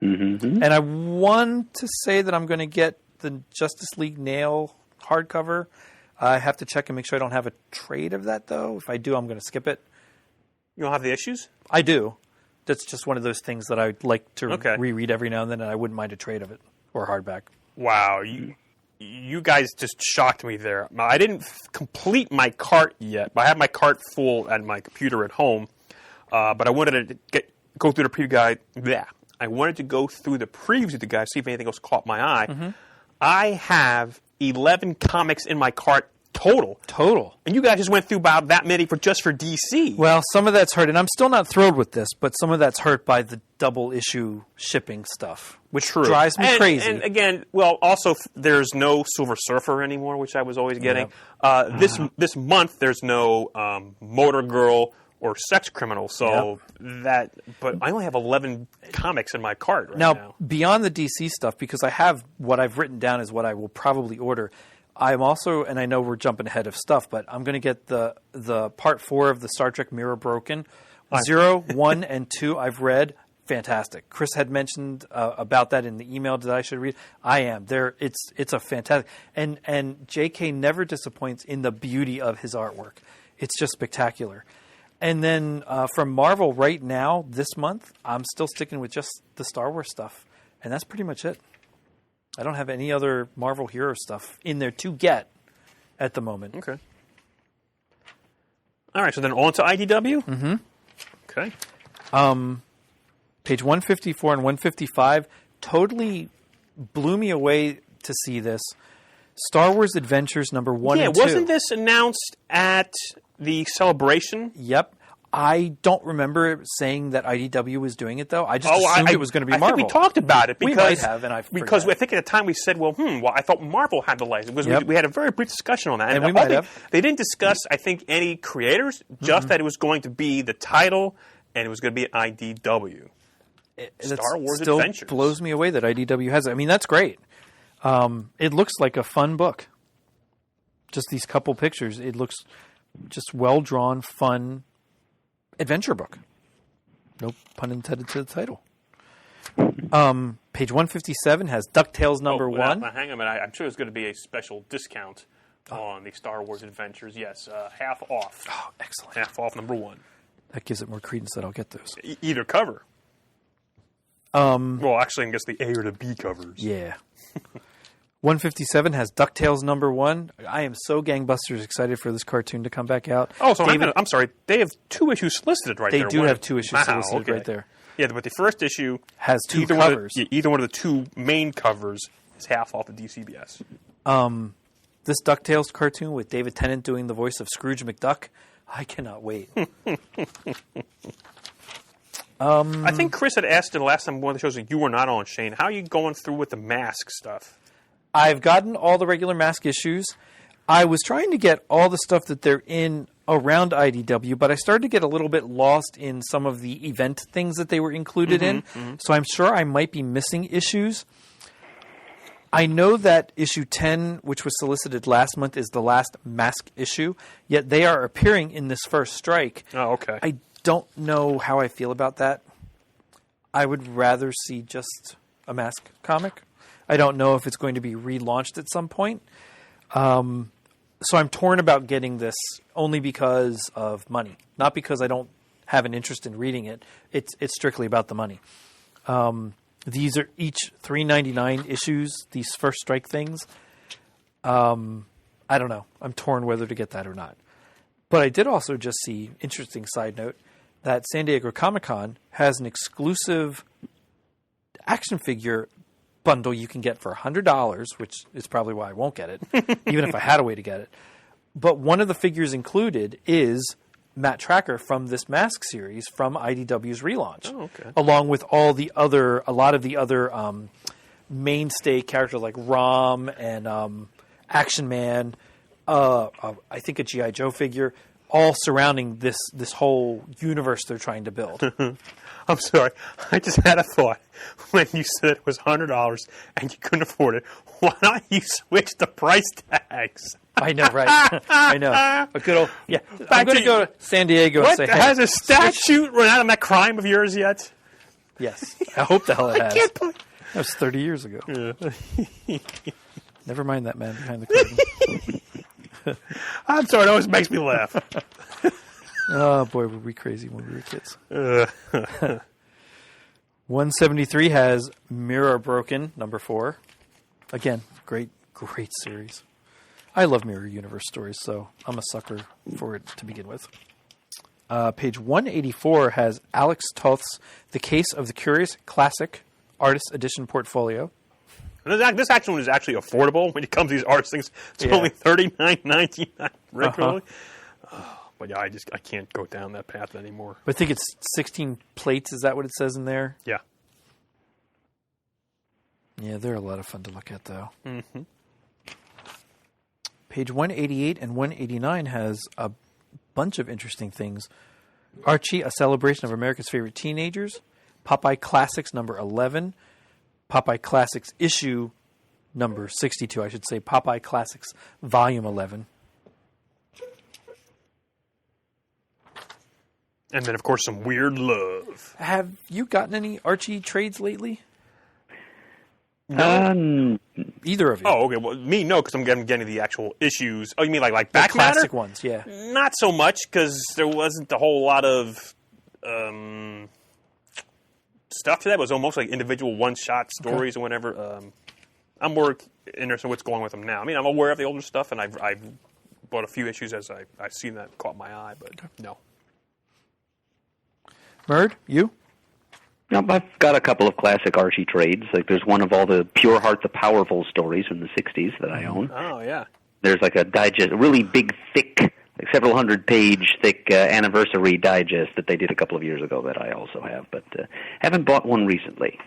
Mm-hmm. And I want to say that I'm going to get the Justice League Nail hardcover. I have to check and make sure I don't have a trade of that, though. If I do, I'm going to skip it. You don't have the issues? I do. That's just one of those things that I'd like to Okay. reread every now and then, and I wouldn't mind a trade of it or hardback. Wow, you guys just shocked me there. Now, I didn't complete my cart yet, but I have my cart full at my computer at home. But I wanted to go through the preview guide. Yeah, I wanted to go through the previews of the guide, see if anything else caught my eye. I have 11 comics in my cart total. And you guys just went through about that many for DC. Well, some of that's hurt, and I'm still not thrilled with this, but some of that's hurt by the double issue shipping stuff, which drives me crazy. And again, also there's no Silver Surfer anymore, which I was always getting. This month there's no Motor Girl or Sex Criminal, so but I only have 11 comics in my cart right now. Beyond the DC stuff, because I have what I've written down is what I will probably order. I'm also, and I know we're jumping ahead of stuff, but I'm going to get the part 4 of the Star Trek Mirror Broken. 0, 1, and 2 I've read. Fantastic. Chris had mentioned about that in the email that I should read. I am. It's a fantastic. And J.K. never disappoints in the beauty of his artwork. It's just spectacular. And then from Marvel right now, this month, I'm still sticking with just the Star Wars stuff. And that's pretty much it. I don't have any other Marvel hero stuff in there to get at the moment. Okay. All right, so then on to IDW? Mm-hmm. Okay. Page 154 and 155 totally blew me away to see this. Star Wars Adventures number 1 and 2. Yeah, wasn't this announced at the Celebration? Yep. I don't remember saying that IDW was doing it, though. I just assumed it was going to be Marvel. I think we talked about it because we might have, and I forgot. Because I think at the time we said, well, I thought Marvel had the license. Because we had a very brief discussion on that. And we might have. They didn't discuss, I think, any creators, just that it was going to be the title and it was going to be an IDW. Star Wars Adventures. Still blows me away that IDW has it. I mean, that's great. It looks like a fun book. Just these couple pictures. It looks just well-drawn, fun adventure book. No pun intended to the title. Page 157 has DuckTales number 1. Now, hang on a minute. I'm sure there's going to be a special discount on the Star Wars Adventures. Yes, half off. Oh, excellent. Half off number 1. That gives it more credence that I'll get those. Either cover. Well, actually, I guess the A or the B covers. Yeah. 157 has DuckTales number 1. I am so gangbusters excited for this cartoon to come back out. Oh, so I'm sorry. They have 2 issues listed right there. They do have 2 issues listed right there. Yeah, but the first issue has 2 covers. Either one of the 2 main covers is half off the DCBS. This DuckTales cartoon with David Tennant doing the voice of Scrooge McDuck, I cannot wait. I think Chris had asked in the last time one of the shows that you were not on, Shane. How are you going through with the Mask stuff? I've gotten all the regular Mask issues. I was trying to get all the stuff that they're in around IDW, but I started to get a little bit lost in some of the event things that they were included in. So I'm sure I might be missing issues. I know that issue 10, which was solicited last month, is the last Mask issue, yet they are appearing in this first strike. Oh, okay. I don't know how I feel about that. I would rather see just a Mask comic. I don't know if it's going to be relaunched at some point. So I'm torn about getting this only because of money. Not because I don't have an interest in reading it. It's strictly about the money. These are each $3.99 issues, these first strike things. I don't know. I'm torn whether to get that or not. But I did also just see, interesting side note, that San Diego Comic-Con has an exclusive action figure bundle you can get for $100, which is probably why I won't get it, even if I had a way to get it. But one of the figures included is Matt Tracker from this Mask series from IDW's relaunch. Oh, okay. Along with a lot of the other mainstay characters like Rom and Action Man, I think a G.I. Joe figure, all surrounding this whole universe they're trying to build. I'm sorry. I just had a thought when you said it was $100 and you couldn't afford it. Why don't you switch the price tags? I know, right? I know. A good old I'm going to go to San Diego and say, hey, has a statute run out on that crime of yours yet? Yes. I hope the hell it has. Can't believe- That was 30 years ago. Yeah. Never mind that man behind the curtain. I'm sorry. It always makes me laugh. Oh, boy, were we crazy when we were kids. 173 has Mirror Broken, number 4. Again, great series. I love Mirror Universe stories, so I'm a sucker for it to begin with. Page 184 has Alex Toth's The Case of the Curious Classic Artist Edition Portfolio. This actual one is actually affordable when it comes to these artist things. It's only $39.99 regularly. But yeah, I can't go down that path anymore. But I think it's 16 plates. Is that what it says in there? Yeah. Yeah, they're a lot of fun to look at, though. Mm-hmm. Page 188 and 189 has a bunch of interesting things. Archie, A Celebration of America's Favorite Teenagers. Popeye Classics number 11. Popeye Classics issue number 62, I should say. Popeye Classics volume 11. And then, of course, some Weird Love. Have you gotten any Archie trades lately? No. Either of you? Oh, okay. Well, me, no, because I'm getting the actual issues. Oh, you mean like back classic matter? ones, yeah. Not so much, because there wasn't a whole lot of stuff to that. It was almost like individual one-shot stories or whatever. I'm more interested in what's going on with them now. I mean, I'm aware of the older stuff, and I've bought a few issues as I've seen that caught my eye, but no. Murd, you? No, I've got a couple of classic Archie trades. Like there's one of all the Pure Heart the Powerful stories from the 60s that I own. Oh, yeah. There's like a digest, a really big, thick, like several hundred-page thick anniversary digest that they did a couple of years ago that I also have, but haven't bought one recently.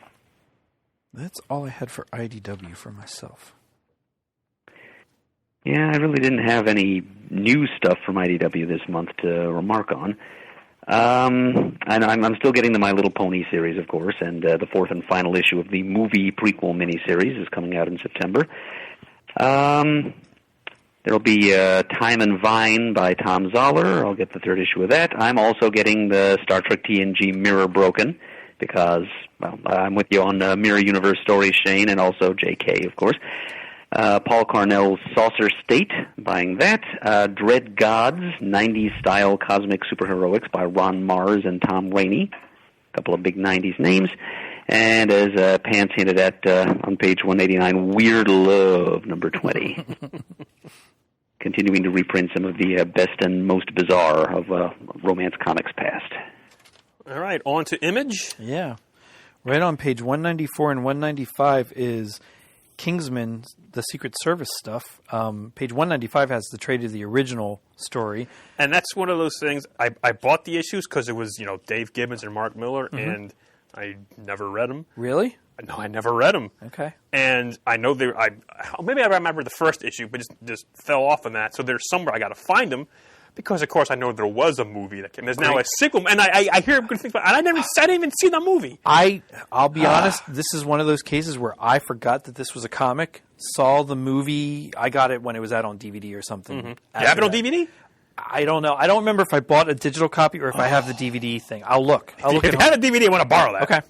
That's all I had for IDW for myself. Yeah, I really didn't have any new stuff from IDW this month to remark on. And I'm still getting the My Little Pony series, of course, and the fourth and final issue of the movie prequel miniseries is coming out in September. There'll be Time and Vine by Tom Zoller. I'll get the third issue of that. I'm also getting the Star Trek TNG Mirror Broken because, well, I'm with you on Mirror Universe stories, Shane, and also JK, of course. Paul Cornell's Saucer State, buying that. Dread Gods, 90s-style cosmic superheroics by Ron Mars and Tom Rainey. A couple of big 90s names. And as Pants hinted at on page 189, Weird Love, number 20. Continuing to reprint some of the best and most bizarre of romance comics past. All right, on to Image. Yeah. Right on page 194 and 195 is Kingsman, the Secret Service stuff. Page 195 has the trade of the original story. And that's one of those things, I bought the issues because it was, Dave Gibbons and Mark Miller, and I never read them. Really? No, I never read them. Okay. And I know maybe I remember the first issue, but just fell off on that. So there's somewhere I got to find them. Because, of course, I know there was a movie that came. There's now a sequel, and I hear good things about it. And I didn't even see the movie. I'll be honest, this is one of those cases where I forgot that this was a comic, saw the movie. I got it when it was out on DVD or something. You have it on DVD? I don't know. I don't remember if I bought a digital copy or if I have the DVD thing. I'll look. If you have a DVD, I want to borrow that. Okay.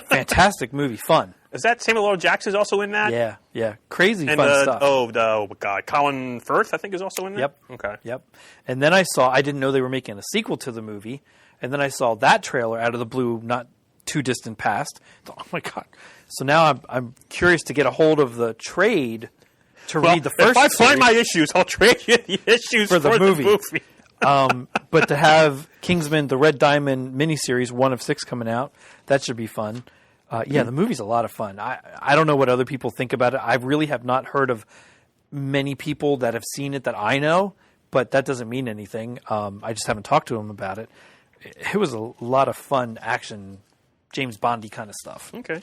Fantastic movie. Fun. Is that Samuel L. Jackson's also in that? Yeah. Crazy and fun stuff. Oh, God. Colin Firth, I think, is also in that? Yep. Okay. Yep. And then I didn't know they were making a sequel to the movie. And then I saw that trailer out of the blue, not too distant past. Oh, my God. So now I'm curious to get a hold of the trade to read the first If I find my issues, I'll trade you the issues for the movie. But to have Kingsman, the Red Diamond miniseries, 1 of 6 coming out, that should be fun. The movie's a lot of fun. I don't know what other people think about it. I really have not heard of many people that have seen it that I know, but that doesn't mean anything. I just haven't talked to them about it. It was a lot of fun action, James Bondy kind of stuff. Okay.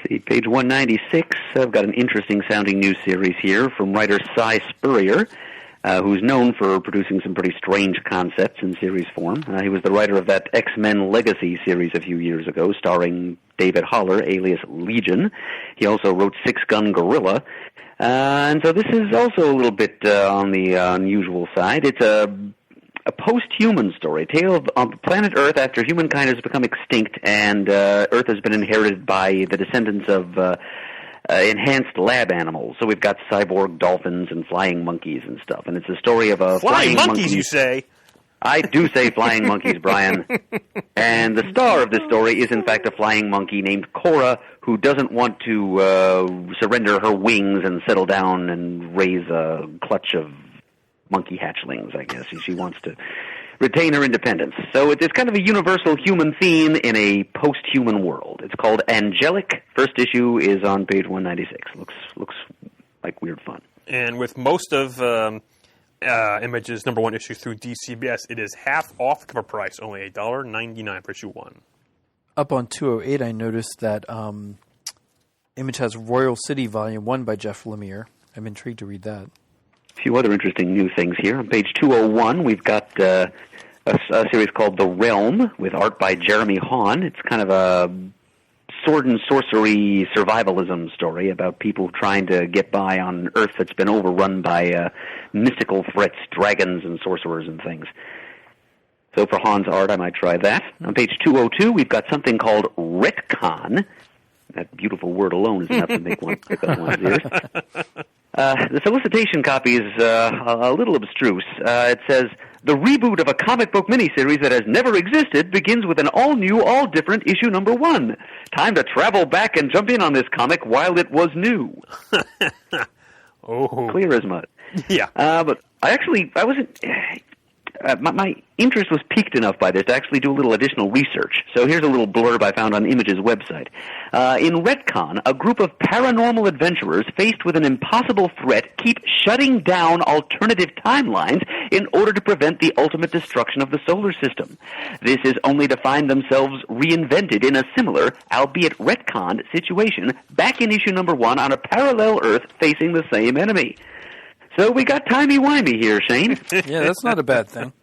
See, page 196, I've got an interesting sounding new series here from writer Cy Spurrier, who's known for producing some pretty strange concepts in series form. He was the writer of that X-Men Legacy series a few years ago, starring David Haller, alias Legion. He also wrote Six Gun Gorilla. And so this is also a little bit on the unusual side. It's a post-human story, a tale of planet Earth after humankind has become extinct and Earth has been inherited by the descendants of enhanced lab animals. So we've got cyborg dolphins and flying monkeys and stuff. And it's a story of a flying monkeys, you say? I do say flying monkeys, Brian. And the star of this story is, in fact, a flying monkey named Cora, who doesn't want to surrender her wings and settle down and raise a clutch of monkey hatchlings, I guess. She wants to retain her independence. So it's kind of a universal human theme in a post-human world. It's called Angelic. First issue is on page 196. Looks like weird fun. And with most of Image's #1 issue through DCBS, it is half off cover price, only $1.99 for issue 1. Up on 208, I noticed that Image has Royal City Volume 1 by Jeff Lemire. I'm intrigued to read that. A few other interesting new things here. On page 201, we've got a series called The Realm with art by Jeremy Hahn. It's kind of a sword and sorcery survivalism story about people trying to get by on Earth that's been overrun by mystical threats, dragons and sorcerers and things. So for Hahn's art, I might try that. On page 202, we've got something called Retcon. That beautiful word alone is enough to make one pick up one's ears. The solicitation copy is a little abstruse. It says, the reboot of a comic book miniseries that has never existed begins with an all-new, all-different issue #1. Time to travel back and jump in on this comic while it was new. Oh. Clear as mud. Yeah. But I wasn't... my interest was piqued enough by this to actually do a little additional research. So here's a little blurb I found on Image's website. In Retcon, a group of paranormal adventurers faced with an impossible threat keep shutting down alternative timelines in order to prevent the ultimate destruction of the solar system. This is only to find themselves reinvented in a similar, albeit retconned, situation back in issue #1 on a parallel Earth facing the same enemy. So we got timey-wimey here, Shane. Yeah, that's not a bad thing.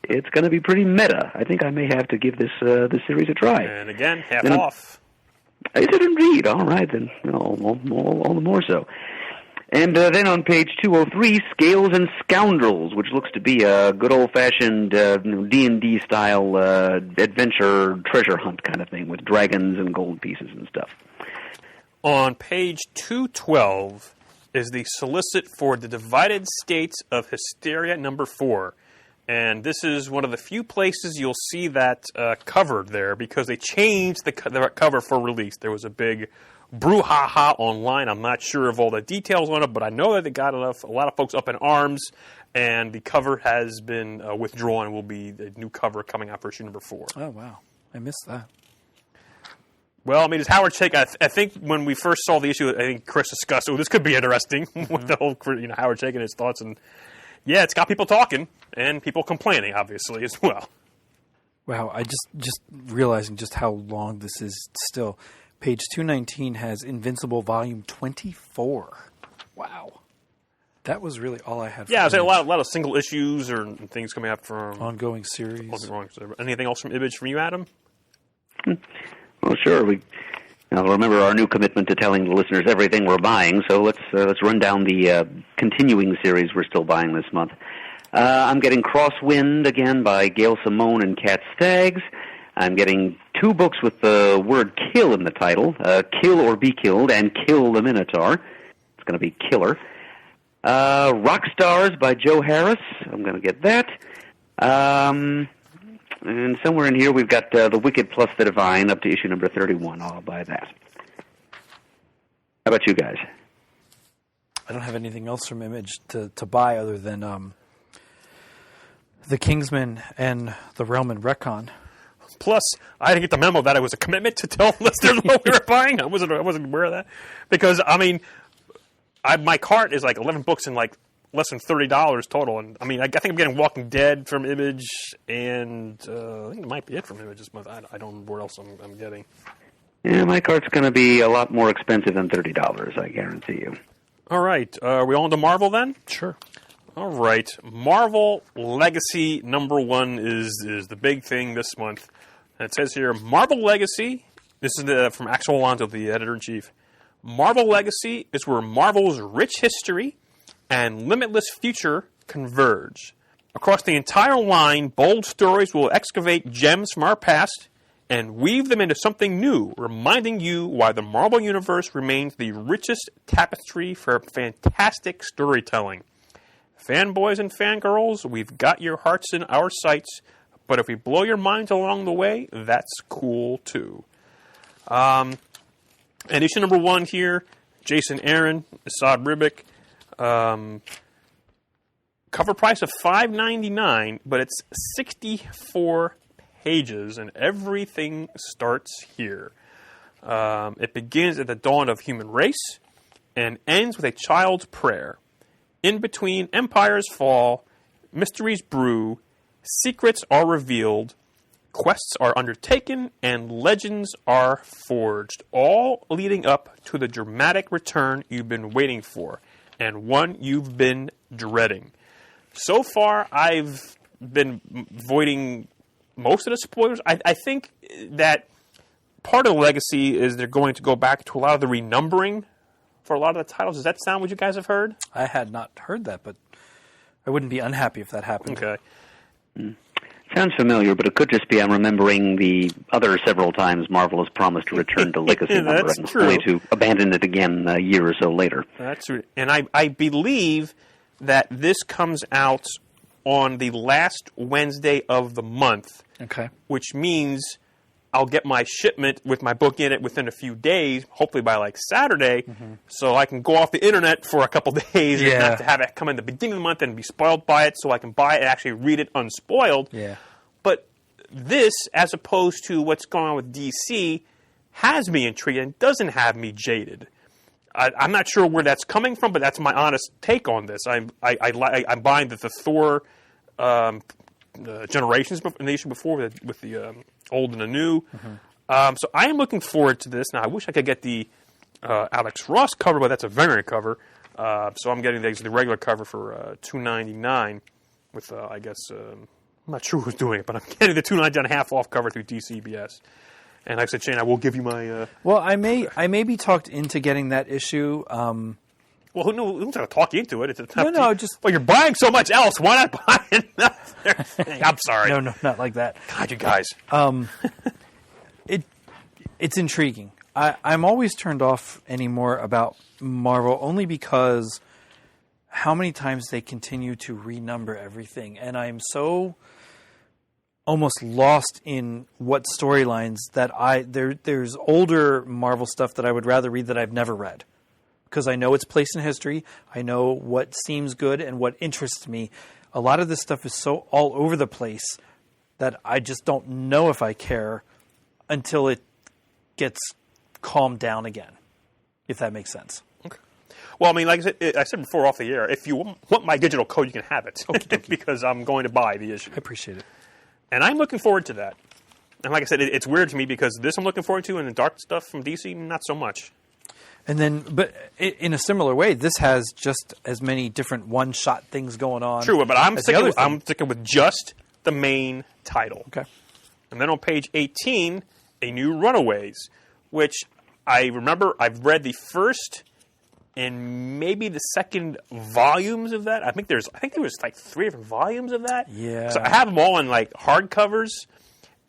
It's going to be pretty meta. I think I may have to give this series a try. And again, half Then- off. Is it indeed? All right, then. All the more so. And then on page 203, Scales and Scoundrels, which looks to be a good old-fashioned D&D style adventure treasure hunt kind of thing with dragons and gold pieces and stuff. On page 212 is the solicit for the Divided States of Hysteria #4. And this is one of the few places you'll see that covered there because they changed the cover for release. There was a big brouhaha online. I'm not sure of all the details on it, but I know that it got a lot of folks up in arms, and the cover has been withdrawn and will be the new cover coming out for issue #4. Oh, wow. I missed that. Well, I mean, it's Howard Chaykin. I think when we first saw the issue, I think Chris discussed, this could be interesting with the whole, Howard Chaykin and his thoughts. And yeah, it's got people talking and people complaining, obviously, as well. Wow, I just realizing just how long this is still. Page 219 has Invincible Volume 24. Wow. That was really all I had for Yeah, I was saying a Image. lot of single issues or things coming up from... Ongoing series. Anything else from Image from you, Adam? Well, sure. Now remember our new commitment to telling the listeners everything we're buying. So let's run down the continuing series we're still buying this month. I'm getting Crosswind again by Gail Simone and Kat Staggs. I'm getting 2 books with the word "kill" in the title: "Kill or Be Killed" and "Kill the Minotaur." It's going to be Killer. Rock Stars by Joe Harris. I'm going to get that. And somewhere in here we've got The Wicked plus the Divine up to issue #31. I'll buy that. How about you guys? I don't have anything else from Image to buy other than The Kingsman and The Realm and Retcon. Plus, I didn't get the memo that it was a commitment to tell listeners what we were buying. I wasn't aware of that. Because, I mean, my cart is like 11 books and like less than $30 total. And I mean, I think I'm getting Walking Dead from Image, and I think it might be it from Image this month. I don't know where else I'm getting. Yeah, my cart's going to be a lot more expensive than $30, I guarantee you. All right. Are we on to Marvel then? Sure. All right. Marvel Legacy #1 is the big thing this month. And it says here, Marvel Legacy, this is from Axel Alonso, the editor-in-chief. Marvel Legacy is where Marvel's rich history and limitless future converge. Across the entire line, bold stories will excavate gems from our past and weave them into something new, reminding you why the Marvel Universe remains the richest tapestry for fantastic storytelling. Fanboys and fangirls, we've got your hearts in our sights, but if we blow your minds along the way, that's cool too. And issue #1 here, Jason Aaron, Asad Ribic. Cover price of $5.99, but it's 64 pages, and everything starts here. It begins at the dawn of human race and ends with a child's prayer. In between, empires fall, mysteries brew, secrets are revealed, quests are undertaken, and legends are forged, all leading up to the dramatic return you've been waiting for, and one you've been dreading. So far, I've been avoiding most of the spoilers. I think that part of the legacy is they're going to go back to a lot of the renumbering for a lot of the titles. Does that sound what you guys have heard? I had not heard that, but I wouldn't be unhappy if that happened. Okay. Sounds familiar, but it could just be I'm remembering the other several times Marvel has promised to return to Legacy number That's and true. only to abandon it again a year or so later. That's right. And I believe that this comes out on the last Wednesday of the month, Okay. which means I'll get my shipment with my book in it within a few days, hopefully by like Saturday, so I can go off the internet for a couple days and Yeah. have to have it come in the beginning of the month and be spoiled by it, so I can buy it and actually read it unspoiled. Yeah. But this, as opposed to what's going on with DC, has me intrigued and doesn't have me jaded. I'm not sure where that's coming from, but that's my honest take on this. I'm buying the Thor Generations in the issue before with the old and the new. So I am looking forward to this. Now, I wish I could get the Alex Ross cover, but that's a variant cover. So I'm getting the regular cover for $2.99 with, I guess, I'm not sure who's doing it, but I'm getting the $2.99 half off cover through DCBS. And like I said, Shane, I will give you my... Well, I may be talked into getting that issue. well, who's going to talk you into it? It's No, just... Well, you're buying so much else. Why not buy another thing? I'm sorry. No, not like that. God, you guys. It's intriguing. I'm always turned off anymore about Marvel only because how many times they continue to renumber everything, and I'm so almost lost in what storylines that there's older Marvel stuff that I would rather read that I've never read because I know its place in history. I know what seems good and what interests me. A lot of this stuff is so all over the place that I just don't know if I care until it gets calmed down again, if that makes sense. Okay. Well, I mean, like I said before off the air, if you want my digital code, you can have it because I'm going to buy the issue. I appreciate it. And I'm looking forward to that. And like I said, it's weird to me because this I'm looking forward to, and the dark stuff from DC, not so much. And then, but in a similar way, this has just as many different one-shot things going on. True, but I'm as the other sticking with just the main title. Okay. And then on page 18, A New Runaways, which I remember I've read the first and maybe the second volumes of that. I think there was like 3 different volumes of that. Yeah. So I have them all in like hardcovers.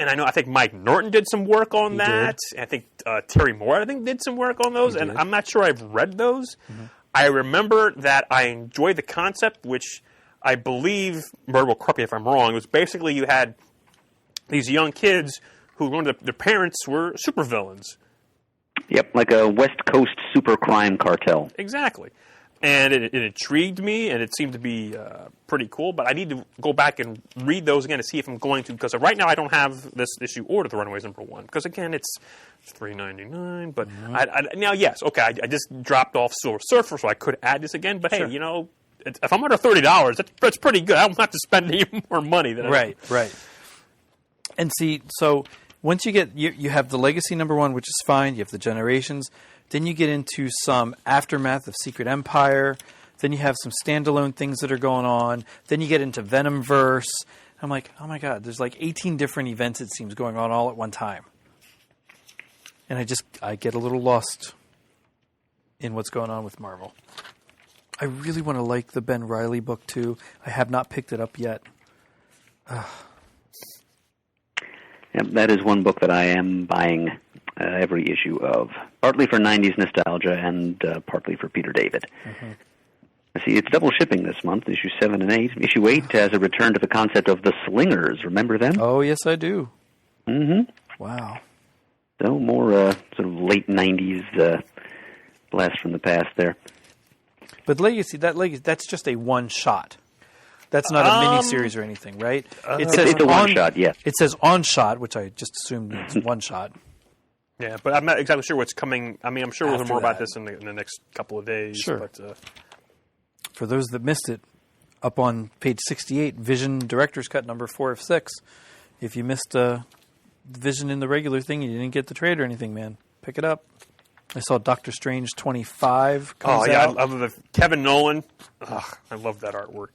And I think Mike Norton did some work on that. And I think Terry Moore, did some work on those. And I'm not sure I've read those. Mm-hmm. I remember that I enjoyed the concept, which I believe, Murd will correct me if I'm wrong, it was basically you had these young kids who learned that their parents were supervillains. Yep, like a West Coast super crime cartel. Exactly. And it intrigued me, and it seemed to be pretty cool. But I need to go back and read those again to see if I'm going to. Because right now I don't have this issue or The Runaways #1. Because, again, it's $3.99. But now, yes, okay, I just dropped off Silver Surfer, so I could add this again. But, hey, if I'm under $30, that's pretty good. I don't have to spend any more money. Right. And see, so once you get, you have the Legacy #1, which is fine. You have the Generations. Then you get into some aftermath of Secret Empire. Then you have some standalone things that are going on. Then you get into Venomverse. I'm like, oh my God, there's like 18 different events, it seems, going on all at one time. And I get a little lost in what's going on with Marvel. I really want to like the Ben Reilly book too. I have not picked it up yet. Yep, that is one book that I am buying every issue of, partly for 90s nostalgia and partly for Peter David. Mm-hmm. See, it's double shipping this month, issue 7 and 8. Issue 8 has a return to the concept of the Slingers. Remember them? Oh, yes, I do. Mm-hmm. Wow. So more sort of late 90s blast from the past there. But Legacy, that's just a one-shot. That's not a mini-series or anything, right? It says It's a one-shot, yes. It says on-shot, which I just assumed means one-shot. Yeah, but I'm not exactly sure what's coming. I mean, I'm sure we'll hear After more about that. this in the next couple of days. Sure. But, For those that missed it, up on page 68, Vision Director's Cut number 4 of 6. If you missed Vision in the regular thing and you didn't get the trade or anything, man, pick it up. I saw Doctor Strange 25 comes oh, yeah, out. I love the Kevin Nolan. Ugh, I love that artwork.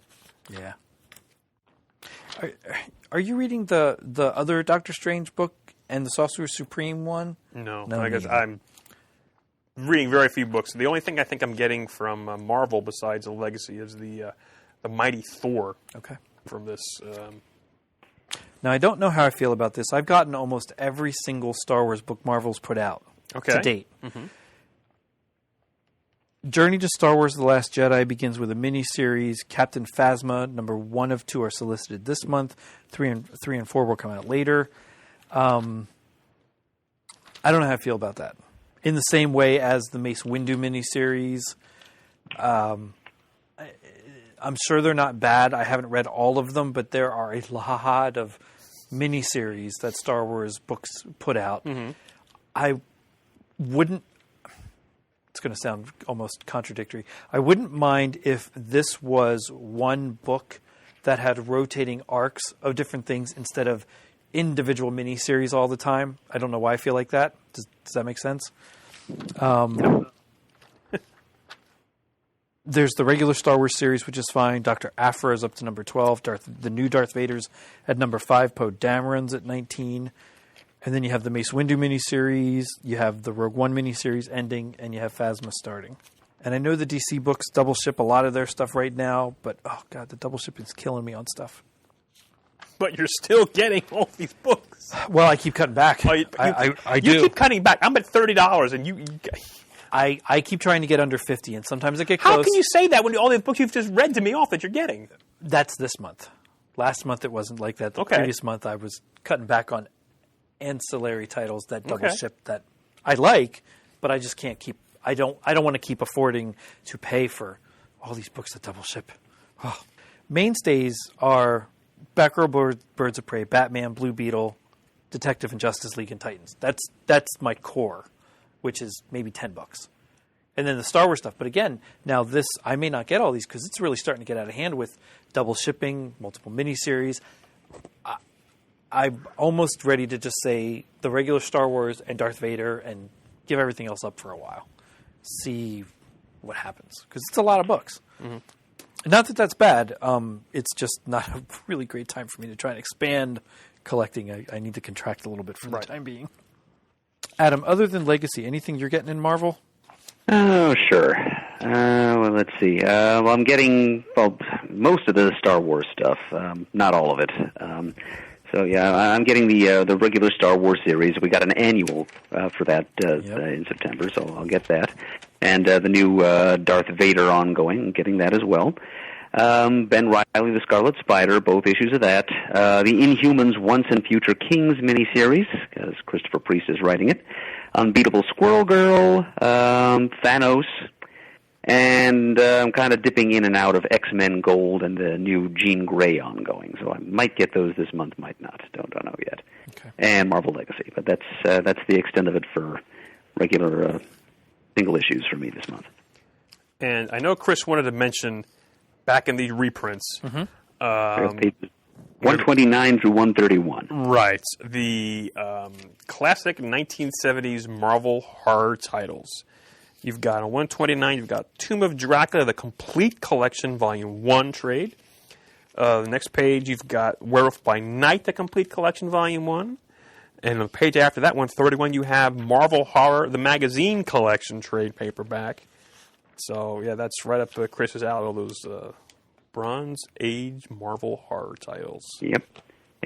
Yeah. Are you reading the other Doctor Strange book and the Sorcerer Supreme one? No, No, I guess neither. I'm reading very few books. The only thing I think I'm getting from Marvel besides the Legacy is the Mighty Thor Okay. from this. Now, I don't know how I feel about this. I've gotten almost every single Star Wars book Marvel's put out Okay. to date. Journey to Star Wars The Last Jedi begins with a mini-series. Captain Phasma, number 1 of 2 are solicited this month. 3 and 4 will come out later. I don't know how I feel about that. In the same way as the Mace Windu miniseries, I'm sure they're not bad. I haven't read all of them, but there are a lot of miniseries that Star Wars books put out. I wouldn't. It's going to sound almost contradictory. I wouldn't mind if this was one book that had rotating arcs of different things instead of individual miniseries all the time. I don't know why I feel like that. Does that make sense? There's the regular Star Wars series, which is fine. Dr. Aphra is up to number 12. The new Darth Vader's at number 5. Poe Dameron's at 19. And then you have the Mace Windu miniseries. You have the Rogue One miniseries ending. And you have Phasma starting. And I know the DC books double ship a lot of their stuff right now. But, oh, God, the double ship is killing me on stuff. But you're still getting all these books. Well, I keep cutting back. I do. You keep cutting back. I'm at $30, and you I keep trying to get under 50, and sometimes I get how close. can you say that when all the books you've just read to me off that you're getting? That's this month. Last month it wasn't like that. The Okay. previous month I was cutting back on ancillary titles that double Okay. ship that I like, but I just can't keep. I don't want to keep affording to pay for all these books that double ship. Oh. Mainstays are Batgirl, Birds of Prey, Batman, Blue Beetle, Detective and Justice League, and Titans. That's my core, which is maybe $10. And then the Star Wars stuff. But again, now this, I may not get all these because it's really starting to get out of hand with double shipping, multiple miniseries. I'm almost ready to just say the regular Star Wars and Darth Vader and give everything else up for a while. See what happens. Because it's a lot of books. Not that that's bad. It's just not a really great time for me to try and expand collecting. I need to contract a little bit for the time being. Adam, other than Legacy, anything you're getting in Marvel? Oh, sure. Well, let's see. Well, I'm getting most of the Star Wars stuff, not all of it. So yeah, I'm getting the regular Star Wars series. We got an annual for that in September, so I'll get that. And the new Darth Vader ongoing, I'm getting that as well. Ben Reilly, The Scarlet Spider, both issues of that. The Inhumans Once and Future Kings miniseries, because Christopher Priest is writing it. Unbeatable Squirrel Girl, Thanos, and I'm kind of dipping in and out of X-Men Gold and the new Jean Grey ongoing. So I might get those this month, might not. Don't know yet. Okay. And Marvel Legacy, but that's the extent of it for regular single issues for me this month. And I know Chris wanted to mention back in the reprints. Pages 129 through 131. Right. The classic 1970s Marvel horror titles. You've got on 129, you've got Tomb of Dracula, the Complete Collection, Volume 1 trade. The next page, you've got Werewolf by Night, the Complete Collection, Volume 1. And on the page after that, 131, you have Marvel Horror, the Magazine Collection trade paperback. So, yeah, that's right up to Chris's alley, all those Bronze Age Marvel horror titles. Yep.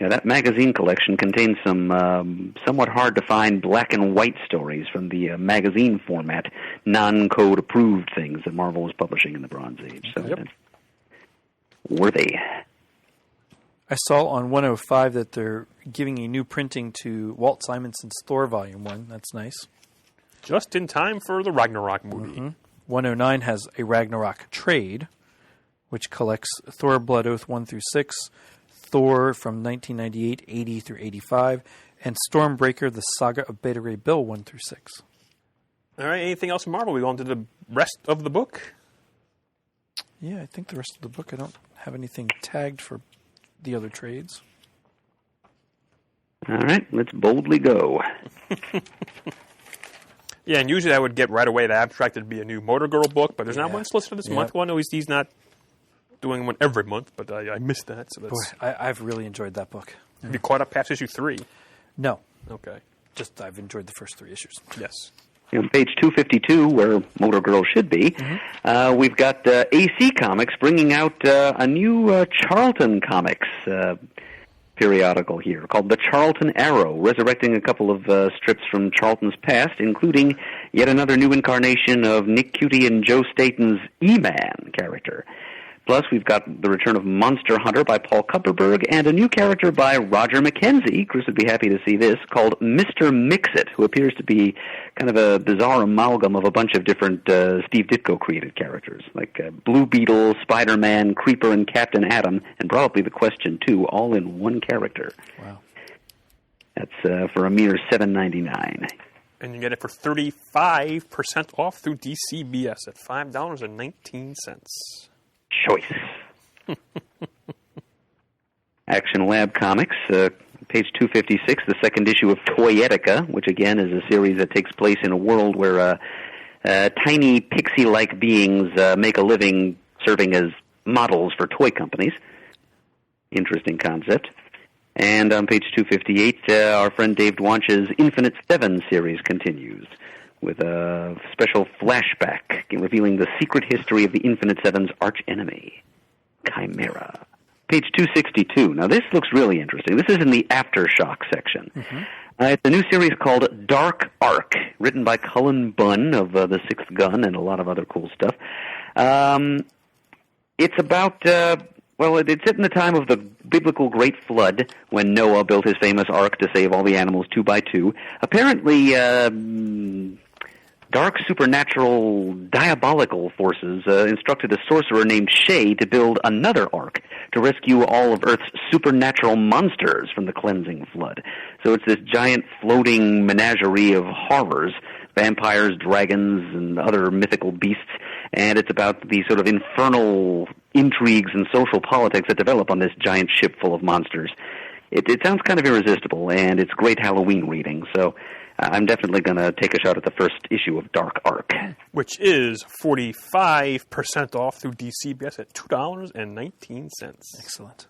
Yeah, that magazine collection contains some somewhat hard-to-find black and white stories from the magazine format, non-code approved things that Marvel was publishing in the Bronze Age. So that's worthy. I saw on 105 that they're giving a new printing to Walt Simonson's Thor Volume 1. That's nice. Just in time for the Ragnarok movie. 109 has a Ragnarok trade. which collects Thor Blood Oath 1 through 6, Thor from 1998, 80 through 85, and Stormbreaker, the Saga of Beta Ray Bill 1 through 6. All right, anything else from Marvel? We go on to the rest of the book? Yeah, I think the rest of the book, I don't have anything tagged for the other trades. All right, let's boldly go. Yeah, and usually I would get right away the abstract. It'd be a new Motor Girl book, but there's not one listed this month. Well, I know he's not doing one every month, but I missed that. So that's. Boy, I've really enjoyed that book. Have you caught up past issue 3? No, Okay. just I've enjoyed the first 3 issues. Yes. On page 252, where Motor Girl should be, we've got AC Comics bringing out a new Charlton Comics periodical here called The Charlton Arrow, resurrecting a couple of strips from Charlton's past, including yet another new incarnation of Nick Cutie and Joe Staten's E-Man character. Plus, we've got the return of Monster Hunter by Paul Kupperberg and a new character by Roger McKenzie. Chris would be happy to see this, called Mr. Mix-It, who appears to be kind of a bizarre amalgam of a bunch of different Steve Ditko created characters, like Blue Beetle, Spider-Man, Creeper, and Captain Atom, and probably the Question, too, all in one character. Wow. That's for a mere $7.99. And you get it for 35% off through DCBS at $5.19. Choice. Action Lab Comics, page 256, the second issue of Toyetica, which again is a series that takes place in a world where tiny pixie-like beings make a living serving as models for toy companies. Interesting concept. And on page 258, our friend Dave Dwanch's Infinite Seven series continues, with a special flashback revealing the secret history of the Infinite Seven's archenemy, Chimera. Page 262. Now, this looks really interesting. This is in the Aftershock section. It's a new series called Dark Ark, written by Cullen Bunn of The Sixth Gun and a lot of other cool stuff. It's about... it's set in the time of the biblical Great Flood, when Noah built his famous ark to save all the animals 2 by 2. Apparently, dark supernatural diabolical forces instructed a sorcerer named Shay to build another ark to rescue all of Earth's supernatural monsters from the cleansing flood. So it's this giant floating menagerie of horrors, vampires, dragons, and other mythical beasts, and it's about the sort of infernal intrigues and social politics that develop on this giant ship full of monsters. It sounds kind of irresistible, and it's great Halloween reading, so I'm definitely going to take a shot at the first issue of Dark Ark. Which is 45% off through DCBS at $2.19. Excellent.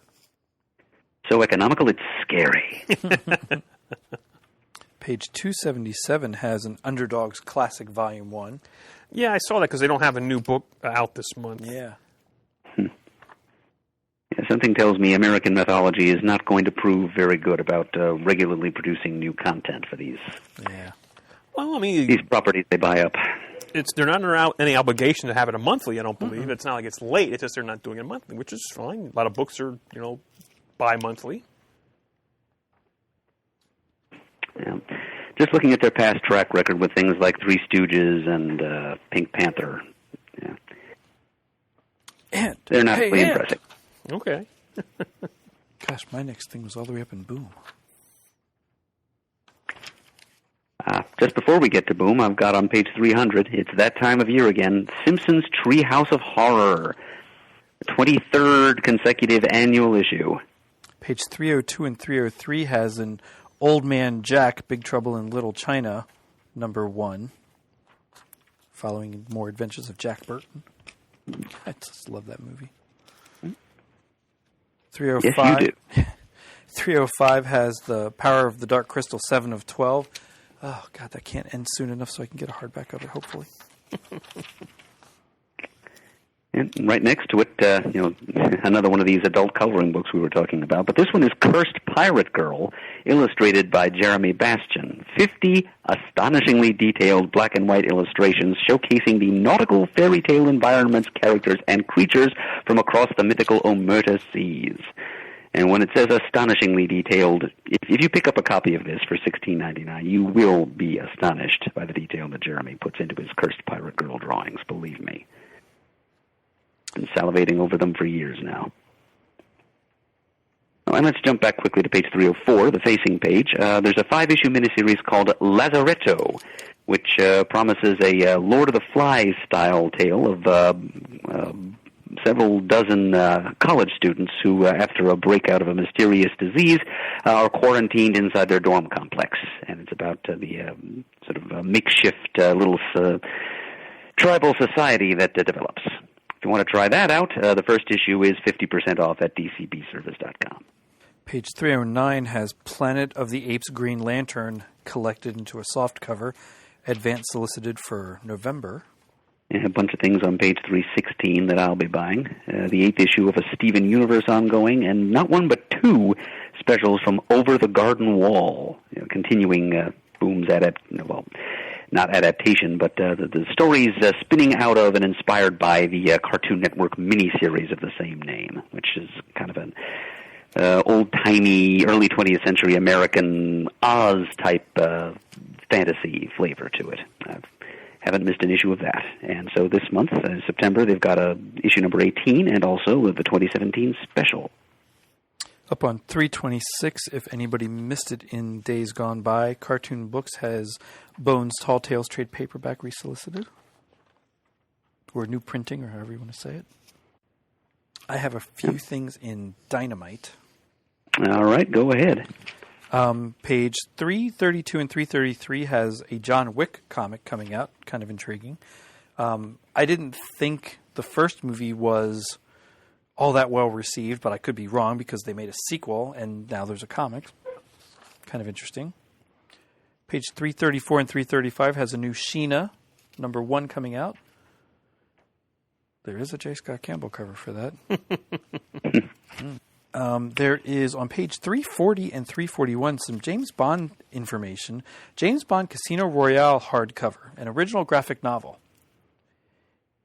So economical, it's scary. Page 277 has an Underdogs Classic Volume 1. Yeah, I saw that because they don't have a new book out this month. Yeah. Something tells me American Mythology is not going to prove very good about regularly producing new content for these Yeah. Well, I mean, these properties they buy up. they're not under any obligation to have it a monthly, I don't believe. It's not like it's late. It's just they're not doing it monthly, which is fine. A lot of books are, bi-monthly. Yeah. Just looking at their past track record with things like Three Stooges and Pink Panther, And they're not really impressive. Okay. Gosh, my next thing was all the way up in Boom. Just before we get to Boom, I've got on page 300, it's that time of year again, Simpsons Treehouse of Horror, 23rd consecutive annual issue. Page 302 and 303 has an Old Man Jack, Big Trouble in Little China, number 1, following more adventures of Jack Burton. I just love that movie. 305. Yes, you do. 305 has the Power of the Dark Crystal 7 of 12. Oh, God, that can't end soon enough so I can get a hardback of it, hopefully. And right next to it, another one of these adult coloring books we were talking about. But this one is Cursed Pirate Girl, illustrated by Jeremy Bastian. 50 astonishingly detailed black and white illustrations showcasing the nautical fairy tale environments, characters, and creatures from across the mythical Omerta seas. And when it says astonishingly detailed, if you pick up a copy of this for $16.99, you will be astonished by the detail that Jeremy puts into his Cursed Pirate Girl drawings, believe me. Been salivating over them for years now. Oh, and let's jump back quickly to page 304, the facing page. There's a 5-issue miniseries called Lazaretto, which promises a Lord of the Flies style tale of several dozen college students who, after a breakout of a mysterious disease, are quarantined inside their dorm complex. And it's about the sort of makeshift little tribal society that develops. If you want to try that out, the first issue is 50% off at dcbservice.com. Page 309 has Planet of the Apes Green Lantern collected into a soft cover, advance solicited for November. And a bunch of things on page 316 that I'll be buying. The 8th issue of a Steven Universe ongoing, and not one but 2 specials from Over the Garden Wall, continuing Boom's not adaptation, but the stories spinning out of and inspired by the Cartoon Network miniseries of the same name, which is kind of an old-timey, early 20th century American Oz-type fantasy flavor to it. I haven't missed an issue of that. And so this month, September, they've got issue number 18 and also the 2017 special. Up on 326, if anybody missed it in days gone by, Cartoon Books has Bones Tall Tales trade paperback resolicited. Or new printing, or however you want to say it. I have a few things in Dynamite. All right, go ahead. Page 332 and 333 has a John Wick comic coming out, kind of intriguing. I didn't think the first movie was all that well received, but I could be wrong because they made a sequel and now there's a comic. Kind of interesting. Page 334 and 335 has a new Sheena, number 1 coming out. There is a J. Scott Campbell cover for that. There is, on page 340 and 341, some James Bond information. James Bond Casino Royale hardcover, an original graphic novel.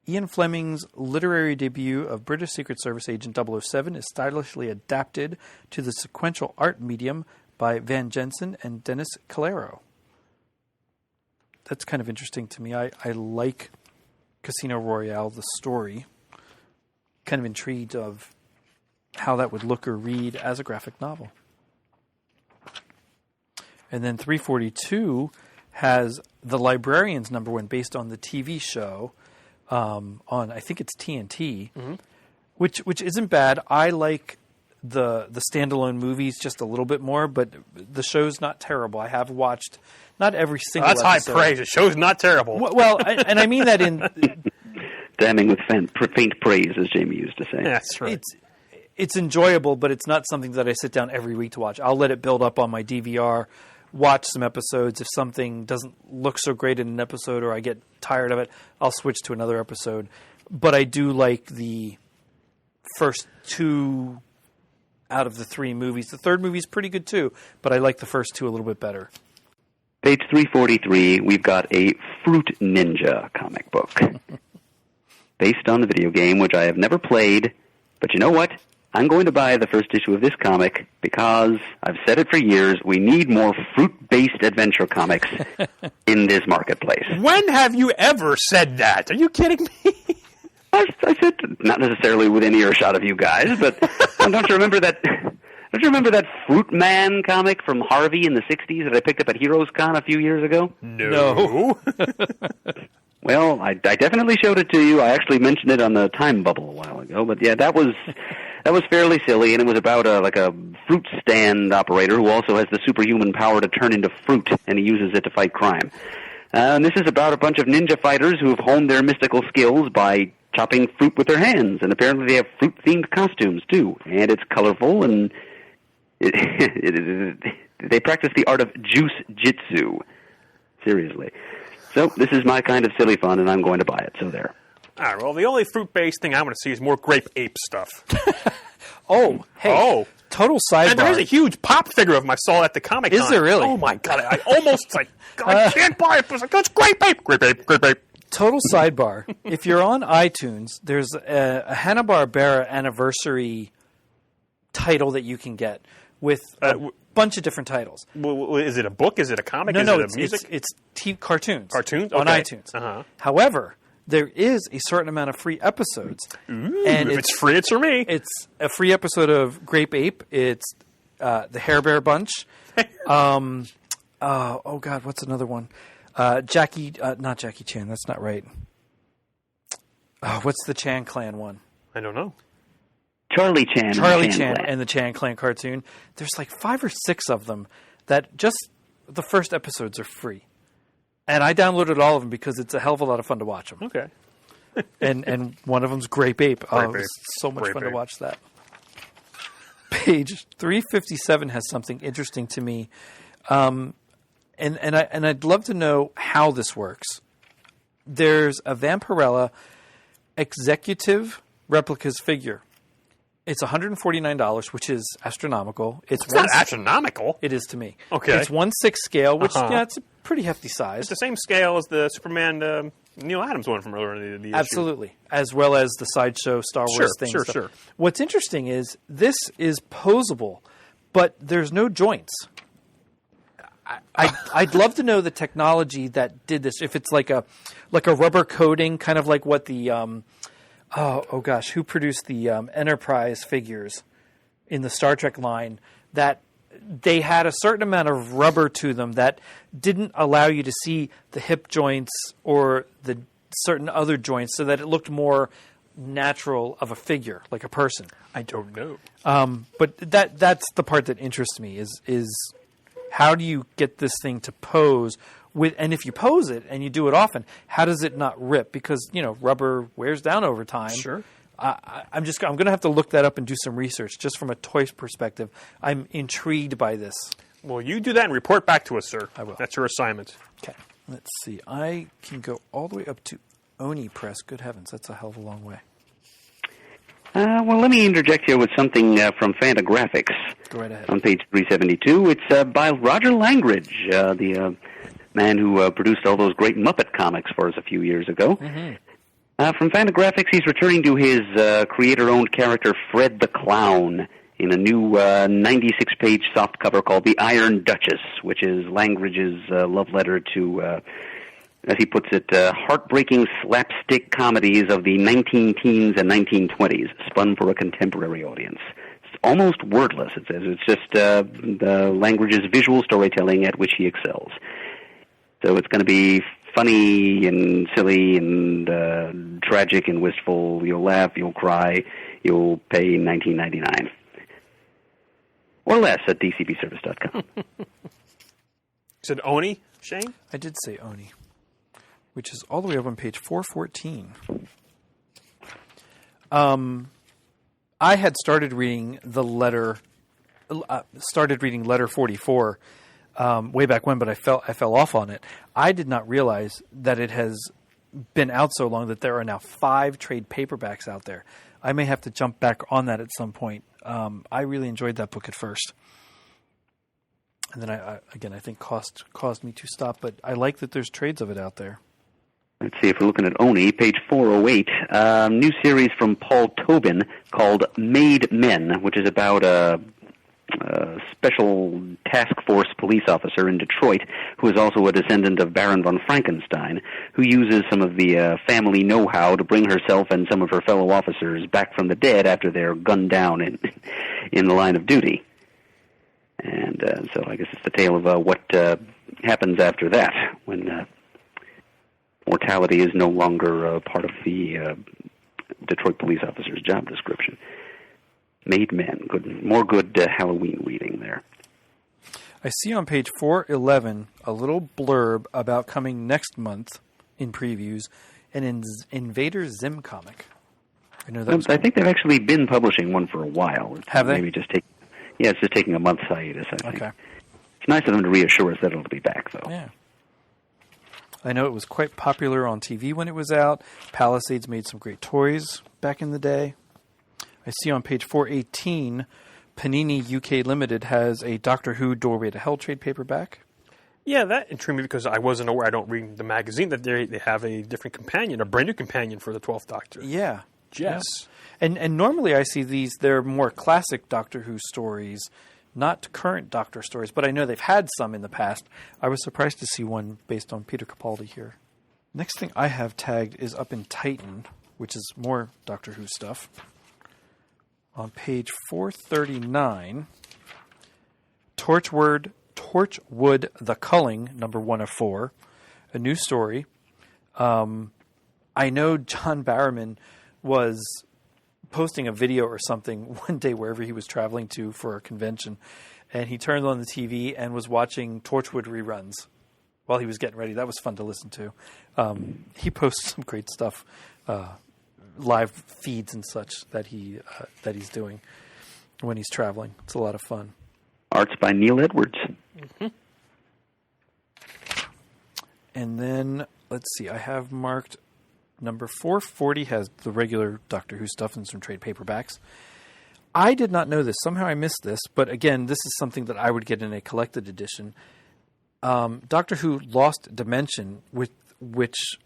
Ian Fleming's literary debut of British Secret Service Agent 007 is stylishly adapted to the sequential art medium by Van Jensen and Dennis Calero. That's kind of interesting to me. I like Casino Royale, the story. Kind of intrigued of how that would look or read as a graphic novel. And then 342 has The Librarians number 1 based on the TV show on, I think it's TNT, which isn't bad. I like the standalone movies just a little bit more, but the show's not terrible. I have watched not every single That's episode. high praise. The show's not terrible. Well, and I mean that in... Damning with faint praise, as Jamie used to say. That's right. It's enjoyable, but it's not something that I sit down every week to watch. I'll let it build up on my DVR, watch some episodes. If something doesn't look so great in an episode or I get tired of it, I'll switch to another episode. But I do like the first 2 out of the 3 movies. The third movie is pretty good too, but I like the first 2 a little bit better. Page 343, we've got a Fruit Ninja comic book. Based on the video game, which I have never played. But you know what? I'm going to buy the first issue of this comic because, I've said it for years, we need more fruit-based adventure comics in this marketplace. When have you ever said that? Are you kidding me? I said, not necessarily within earshot of you guys, but don't you remember that... Don't you remember that Fruit Man comic from Harvey in the 60s that I picked up at Heroes Con a few years ago? No. Well, I definitely showed it to you. I actually mentioned it on the Time Bubble a while ago. But yeah, that was fairly silly, and it was about a fruit stand operator who also has the superhuman power to turn into fruit, and he uses it to fight crime. And this is about a bunch of ninja fighters who have honed their mystical skills by chopping fruit with their hands, and apparently they have fruit-themed costumes too. And it's colorful, and they practice the art of juice jitsu. Seriously. So this is my kind of silly fun, and I'm going to buy it. So there. All right, well, the only fruit-based thing I want to see is more grape ape stuff. Oh, hey. Oh. Total sidebar. And there is a huge pop figure of him I saw at the Comic Con. Is there really? Oh, my God. I almost, I can't buy it. But I was like, that's grape ape. Grape ape. Grape ape. Total sidebar. If you're on iTunes, there's a Hanna-Barbera anniversary title that you can get with a bunch of different titles. Is it a book? Is it a comic? No, is it a music? it's cartoons. Cartoons? On Okay. iTunes. Uh-huh. However, there is a certain amount of free episodes. Ooh, and if it's free, it's for me. It's a free episode of Grape Ape. It's the Hair Bear Bunch. Oh God, what's another one? Not Jackie Chan. That's not right. What's the Chan Clan one? I don't know. Charlie Chan and the Chan Clan cartoon. There's like 5 or 6 of them that just the first episodes are free. And I downloaded all of them because it's a hell of a lot of fun to watch them. Okay. And one of them's Grape Ape. Oh, it was so much fun to watch that. Page 357 has something interesting to me. And I'd love to know how this works. There's a Vampirella Executive Replicas figure. It's $149, which is astronomical. It's not astronomical. It is to me. Okay. It's 1/6 scale, which it's a pretty hefty size. It's the same scale as the Superman Neil Adams one from earlier in the issue. Absolutely, as well as the Sideshow Star Wars things. Sure. What's interesting is this is posable, but there's no joints. I'd love to know the technology that did this. If it's like a rubber coating, kind of like what the who produced the Enterprise figures in the Star Trek line, that they had a certain amount of rubber to them that didn't allow you to see the hip joints or the certain other joints, so that it looked more natural of a figure, like a person. I don't know. But that's the part that interests me is how do you get this thing to pose with, and if you pose it and you do it often, how does it not rip? Because, rubber wears down over time. Sure. I'm going to have to look that up and do some research just from a toys perspective. I'm intrigued by this. Well, you do that and report back to us, sir. I will. That's your assignment. Okay. Let's see. I can go all the way up to Oni Press. Good heavens, that's a hell of a long way. Well, let me interject here with something from Fantagraphics. Go right ahead. On page 372. It's by Roger Langridge, the man who produced all those great Muppet comics for us a few years ago. Mm-hmm. From Fantagraphics, he's returning to his creator-owned character Fred the Clown in a new 96-page softcover called The Iron Duchess, which is Langridge's love letter to, as he puts it, heartbreaking slapstick comedies of the 19-teens and 1920s, spun for a contemporary audience. It's almost wordless, it says. It's just the Langridge's visual storytelling at which he excels. So it's going to be funny and silly and tragic and wistful. You'll laugh, you'll cry, you'll pay $19.99. Or less at dcbservice.com. You said Oni, Shane? I did say Oni, which is all the way up on page 414. I had started reading letter 44 way back when, but I fell off on it. I did not realize that it has been out so long that there are now 5 trade paperbacks out there. I may have to jump back on that at some point. I really enjoyed that book at first. And then I think cost caused me to stop, but I like that there's trades of it out there. Let's see if we're looking at Oni, page 408. New series from Paul Tobin called Made Men, which is about a special task force police officer in Detroit who is also a descendant of Baron von Frankenstein, who uses some of the family know-how to bring herself and some of her fellow officers back from the dead after they're gunned down in the line of duty. And so I guess it's the tale of what happens after that, when mortality is no longer part of the Detroit police officer's job description. Made Men. More good Halloween reading there. I see on page 411 a little blurb about coming next month in previews, an Invader Zim comic. I know that. I think they've actually been publishing one for a while. Have they? Maybe it's just taking a month's hiatus, I think. Okay. It's nice of them to reassure us that it'll be back, though. Yeah. I know it was quite popular on TV when it was out. Palisades made some great toys back in the day. I see on page 418, Panini UK Limited has a Doctor Who Doorway to Hell trade paperback. Yeah, that intrigued me because I wasn't aware. I don't read the magazine that they have a different companion, a brand new companion for the 12th Doctor. Yeah. Jess. Yeah. And normally I see these, they're more classic Doctor Who stories, not current Doctor stories, but I know they've had some in the past. I was surprised to see one based on Peter Capaldi here. Next thing I have tagged is up in Titan, which is more Doctor Who stuff. On page 439, Torchwood The Culling, number 1 of 4, a new story. I know John Barrowman was posting a video or something one day wherever he was traveling to for a convention, and he turned on the TV and was watching Torchwood reruns while he was getting ready. That was fun to listen to. He posts some great stuff, live feeds and such that he's doing when he's traveling. It's a lot of fun. Art's by Neil Edwards. Mm-hmm. And then, let's see, I have marked number 440 has the regular Doctor Who stuff and some trade paperbacks. I did not know this. Somehow I missed this, but again, this is something that I would get in a collected edition. Doctor Who Lost Dimension, which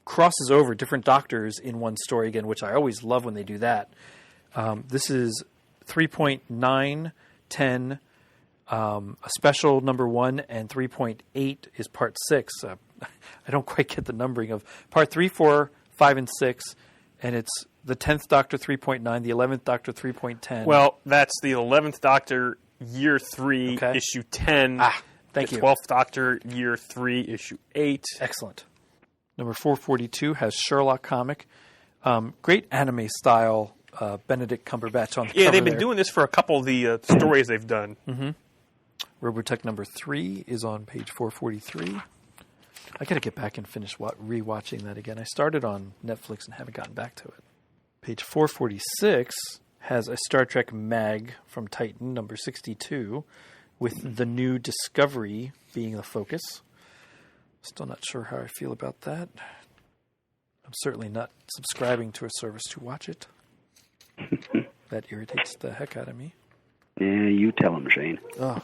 crosses over different Doctors in one story again, which I always love when they do that. This is 3.9, 10, a special number 1, and 3.8 is part 6. I don't quite get the numbering of part 3, 4, 5, and 6, and it's the 10th Doctor 3.9, the 11th Doctor 3.10. Well, that's the 11th Doctor, Year 3, Okay. Issue 10. Thank you. 12th Doctor, Year 3, Issue 8. Excellent. Number 442 has Sherlock comic. Great anime style Benedict Cumberbatch on the cover. Yeah, they've been there. doing this for a couple of the stories they've done. Mm-hmm. Robotech number 3 is on page 443. I got to get back and finish rewatching that again. I started on Netflix and haven't gotten back to it. Page 446 has a Star Trek mag from Titan, number 62, with the new Discovery being the focus. Still not sure how I feel about that. I'm certainly not subscribing to a service to watch it. That irritates the heck out of me. Yeah, you tell him, Shane. Oh,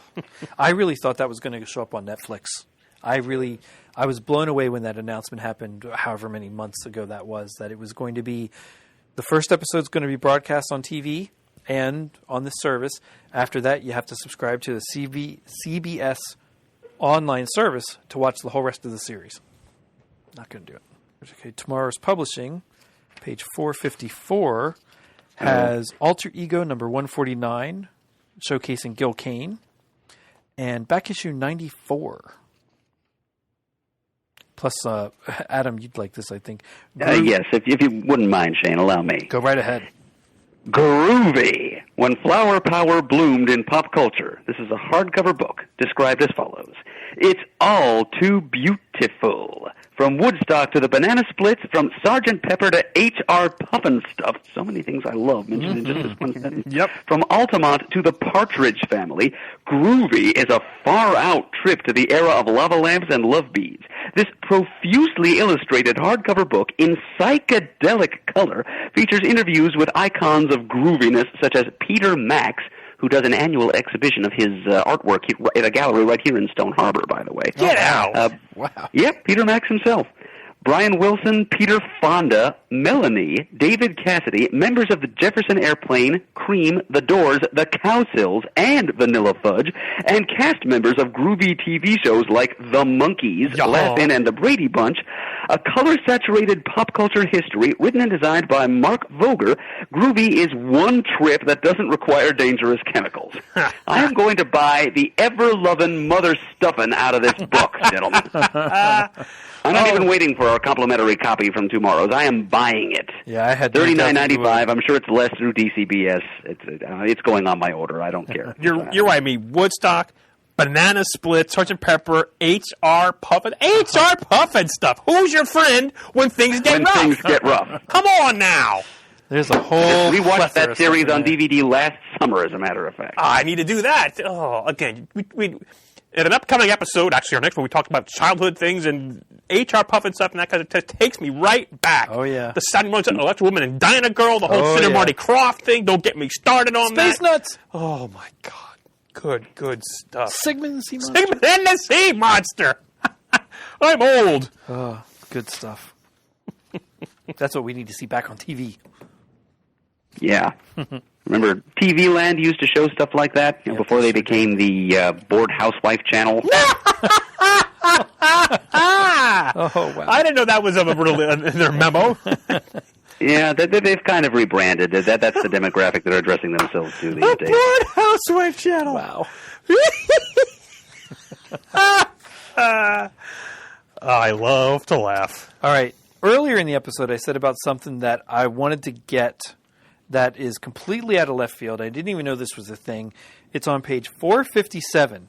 I really thought that was going to show up on Netflix. I was blown away when that announcement happened, however many months ago that was, that it was going to be, the first episode's going to be broadcast on TV and on this service. After that, you have to subscribe to the CBS online service to watch the whole rest of the series. Not going to do it. Okay, Tomorrow's Publishing, page 454, has Alter Ego number 149, showcasing Gil Kane, and back issue 94. Plus, Adam, you'd like this, I think. Yes, if you wouldn't mind, Shane, allow me. Go right ahead. Groovy. When flower power bloomed in pop culture. This is a hardcover book described as follows. It's all too beautiful. From Woodstock to the Banana Splits, from Sgt. Pepper to H.R. Pufnstuf. So many things I love mentioned in just this one sentence. Yep. From Altamont to the Partridge Family, Groovy is a far-out trip to the era of lava lamps and love beads. This profusely illustrated hardcover book in psychedelic color features interviews with icons of grooviness such as Peter Max, who does an annual exhibition of his artwork at a gallery right here in Stone Harbor, by the way. Get out! Wow. Yep, Peter Max himself. Brian Wilson, Peter Fonda, Melanie, David Cassidy, members of the Jefferson Airplane, Cream, The Doors, The Cowsills, and Vanilla Fudge, and cast members of groovy TV shows like The Monkees, Laugh-In, and The Brady Bunch. A color-saturated pop culture history written and designed by Mark Voger. Groovy is one trip that doesn't require dangerous chemicals. I am going to buy the ever-loving mother stuffing out of this book, gentlemen. I'm not even waiting for a complimentary copy from Tomorrow's. I am buying it. Yeah, I had $39.95. I'm sure it's less through DCBS. It's going on my order. I don't care. You're right. I mean, Woodstock, Banana Split, Sgt. Pepper, H.R. Pufnstuf. Who's your friend when things get rough? When things get rough. Come on now. There's a whole We watched plethora that of series stuff on in there. DVD last summer, as a matter of fact. I need to do that. Oh, again, we in an upcoming episode, actually our next one, we talked about childhood things and HR Pufnstuf and that kind of stuff. Takes me right back. Oh, yeah. The Saturday Morning Electric Woman and Dinah Girl, the whole Sid and yeah. Marty Krofft thing. Don't get me started on Space that. Nuts! Oh, my God. Good stuff. Sigmund the Sea Monster. Sigmund and the Sea Monster. I'm old. Oh, good stuff. That's what we need to see back on TV. Yeah. Remember, TV Land used to show stuff like that before they became the Bored Housewife channel? Oh, wow. I didn't know that was in their memo. Yeah, they've kind of rebranded. That's the demographic they're addressing themselves to these days. Blood Housewife channel. Wow. I love to laugh. All right. Earlier in the episode, I said about something that I wanted to get that is completely out of left field. I didn't even know this was a thing. It's on page 457.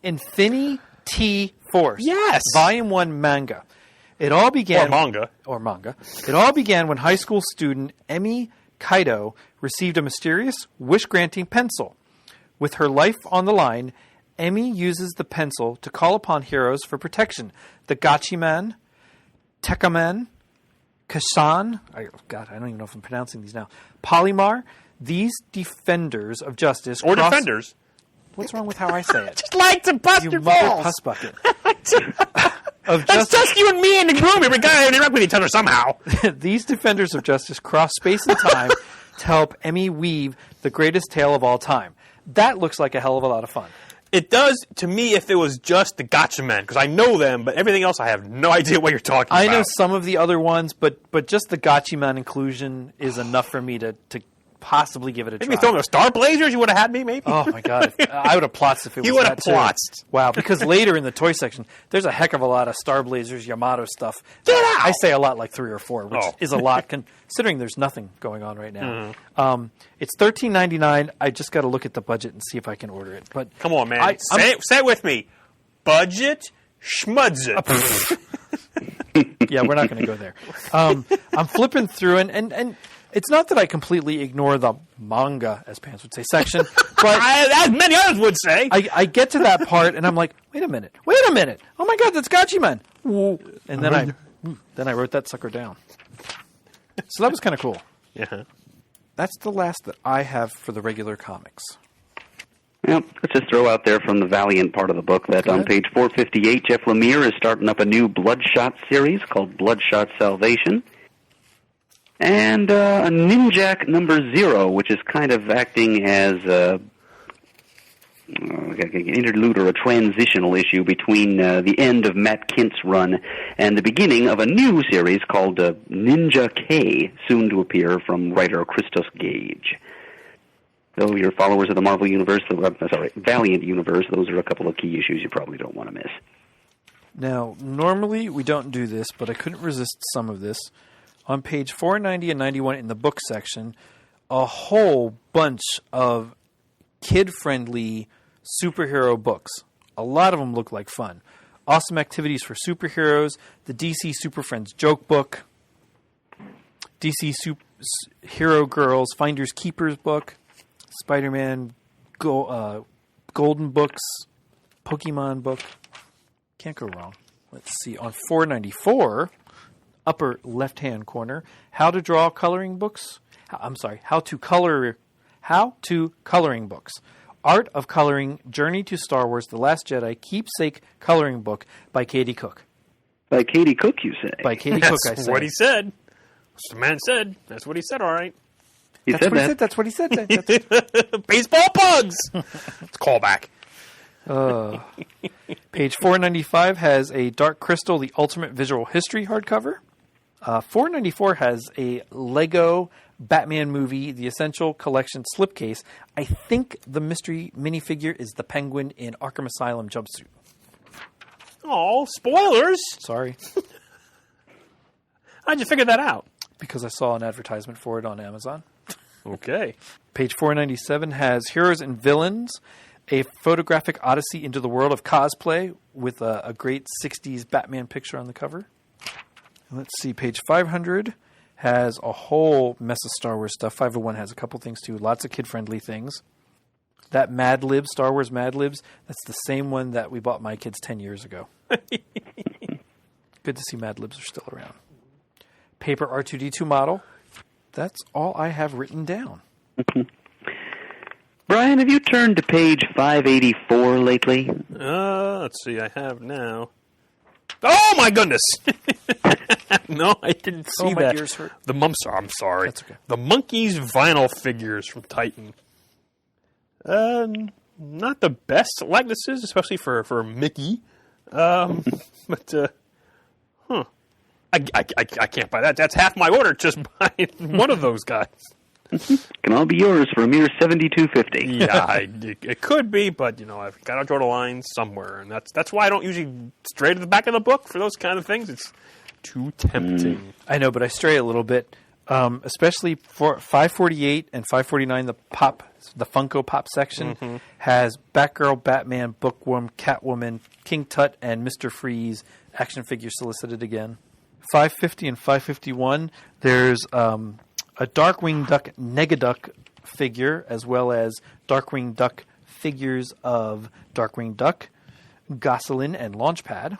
Infinity Force. Yes. Volume 1 manga. It all began... Or manga. It all began when high school student Emi Kaido received a mysterious wish-granting pencil. With her life on the line, Emi uses the pencil to call upon heroes for protection. The Gachiman, Tekaman, Kassan, I don't even know if I'm pronouncing these now, Polymar, these defenders of justice... Or defenders. What's wrong with how I say it? Just like to bust You your mother balls. puss bucket. That's just you and me in the room. We gotta interact with each other somehow. These defenders of justice cross space and time to help Emi weave the greatest tale of all time. That looks like a hell of a lot of fun. It does to me if it was just the Gotcha Men, because I know them, but everything else I have no idea what you're talking about. I know some of the other ones, but just the Gachiman inclusion is enough for me to possibly give it a try. Maybe throwing those Star Blazers, you would have had me, maybe? Oh, my God. I would have plotzed if it was You would have that, too. plotzed. Wow, because later in the toy section, there's a heck of a lot of Star Blazers, Yamato stuff. Get out! I say a lot like 3 or 4, which Oh. is a lot considering there's nothing going on right now. It's $13.99. I just got to look at the budget and see if I can order it. But Come on, man. Say it with me. Budget schmudzit. yeah, we're not going to go there. I'm flipping through, and it's not that I completely ignore the manga, as Pants would say, section, but As many others would say. I get to that part, and I'm like, wait a minute. Oh my God, that's Gachiman. And then I wrote that sucker down. So that was kind of cool. Yeah. That's the last that I have for the regular comics. Well, let's just throw out there from the Valiant part of the book that Go on ahead. page 458, Jeff Lemire is starting up a new Bloodshot series called Bloodshot Salvation. And a Ninjak number 0, which is kind of acting as an interlude or a transitional issue between the end of Matt Kint's run and the beginning of a new series called Ninja K, soon to appear from writer Christos Gage. So your followers of the Marvel Universe, Valiant Universe, those are a couple of key issues you probably don't want to miss. Now, normally we don't do this, but I couldn't resist some of this. On page 490 and 91 in the book section, a whole bunch of kid-friendly superhero books. A lot of them look like fun. Awesome Activities for Superheroes, the DC Super Friends Joke Book, DC Hero Girls Finders Keepers book, Spider-Man Golden Books, Pokemon book. Can't go wrong. Let's see. On 494, upper left-hand corner, How to Draw Coloring Books. How to Coloring Books. Art of Coloring, Journey to Star Wars, The Last Jedi, Keepsake Coloring Book by Katie Cook. By Katie Cook, you say? By Katie Cook, I That's say. what he said. That's what the man said. That's what he said, all right. He That's said what he that. said. That's what he said. That's- Baseball pugs! It's callback. Page 495 has a Dark Crystal, The Ultimate Visual History hardcover. 494 has a Lego Batman movie, The Essential Collection slipcase. I think the mystery minifigure is the Penguin in Arkham Asylum jumpsuit. Oh, spoilers! Sorry, How'd you figure that out? because I saw an advertisement for it on Amazon. Okay. Page 497 has Heroes and Villains, a photographic odyssey into the world of cosplay with a great 60s Batman picture on the cover. Let's see, page 500 has a whole mess of Star Wars stuff. 501 has a couple things too, lots of kid-friendly things. That Mad Libs, Star Wars Mad Libs, that's the same one that we bought my kids 10 years ago. Good to see Mad Libs are still around. Paper R2-D2 model. That's all I have written down. Brian, have you turned to page 584 lately? Let's see, I have now. Oh, my goodness! No, I didn't see Oh, my that. ears hurt. I'm sorry. That's okay. The Monkeys vinyl figures from Titan. Not the best likenesses, especially for Mickey. But I can't buy that. That's half my order just buying one of those guys. Can all be yours for a mere $72.50. Yeah, it could be, but I've got to draw the line somewhere, and that's why I don't usually stray to the back of the book for those kind of things. It's too tempting. I know, but I stray a little bit, especially for 548 and 549. The Funko Pop section has Batgirl, Batman, Bookworm, Catwoman, King Tut, and Mr. Freeze action figures solicited again. 550 and 551. There's a Darkwing Duck Negaduck figure, as well as Darkwing Duck figures of Darkwing Duck, Gosselin, and Launchpad.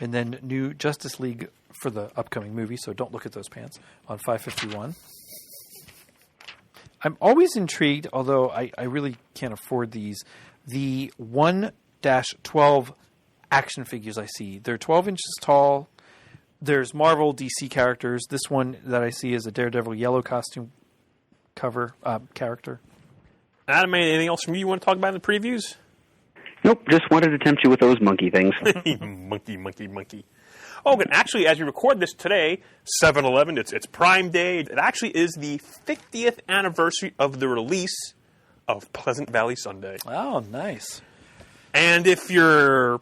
And then new Justice League for the upcoming movie, so don't look at those pants, on 551. I'm always intrigued, although I really can't afford these, the 1-12 action figures I see. They're 12 inches tall. There's Marvel, DC characters. This one that I see is a Daredevil yellow costume cover character. Adam, anything else from you want to talk about in the previews? Nope, just wanted to tempt you with those monkey things. Monkey. Oh, but actually, as we record this today, 7/11, it's Prime Day. It actually is the 50th anniversary of the release of Pleasant Valley Sunday. Oh, nice. And if you're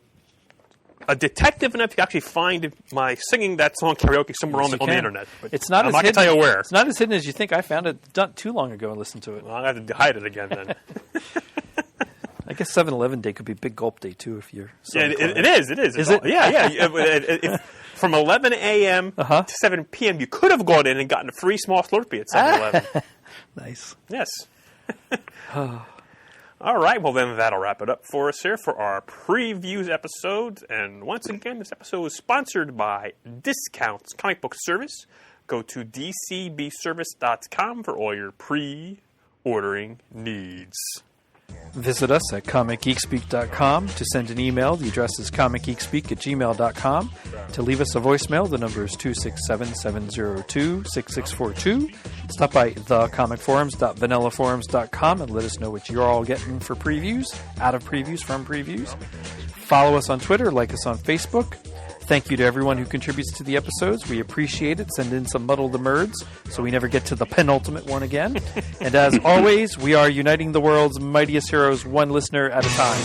a detective enough, you can actually find my singing that song karaoke somewhere on the internet. But it's not I'm as not going to hidden. tell you where. It's not as hidden as you think. I found it done too long ago and listened to it. Well, I'm going to have to hide it again then. I guess 7-Eleven Day could be Big Gulp Day, too, if you're... so Yeah, inclined. it is. Is it? Yeah. From 11 a.m. to 7 p.m., you could have gone in and gotten a free small Slurpee at 7-Eleven. Nice. Yes. All right, well then that'll wrap it up for us here for our previews episode. And once again, this episode is sponsored by Discounts Comic Book Service. Go to dcbservice.com for all your pre-ordering needs. Visit us at comicgeekspeak.com. To send an email, the address is comicgeekspeak@gmail.com. To leave us a voicemail, the number is 267-702-6642. Stop by thecomicforums.vanillaforums.com and let us know what you're all getting for previews, out of previews, from previews. Follow us on Twitter, like us on Facebook. Thank you to everyone who contributes to the episodes. We appreciate it. Send in some Muddle the Merds so we never get to the penultimate one again. And as always, we are uniting the world's mightiest heroes one listener at a time.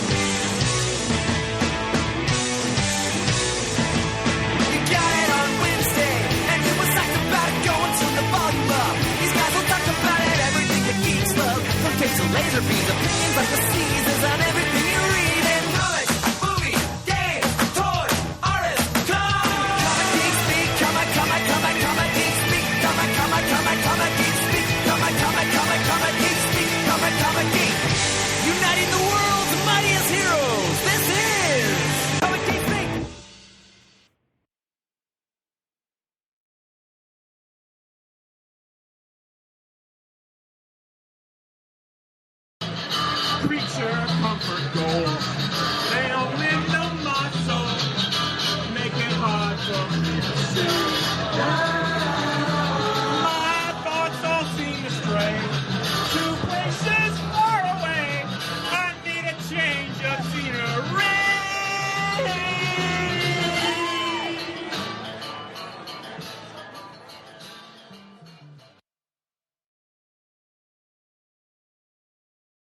You got it on Wednesday, and you was psyched about it, going to the volume up. These guys will talk about it, everything that geeks love. From cakes to laser beams, opinions like the seasons on everything you read. And comics, movies, games, toys, artists, Comic Geek Speak, Comic Geek Speak, Comic Geek Speak, Comic Geek Speak, Comic Geek. Uniting the world's mightiest heroes. This is Comic Geek Speak. Creature comfort gold. They don't live no muscle, make it hard for me to see. My thoughts all seem to stray to places far away. I need a change of scenery.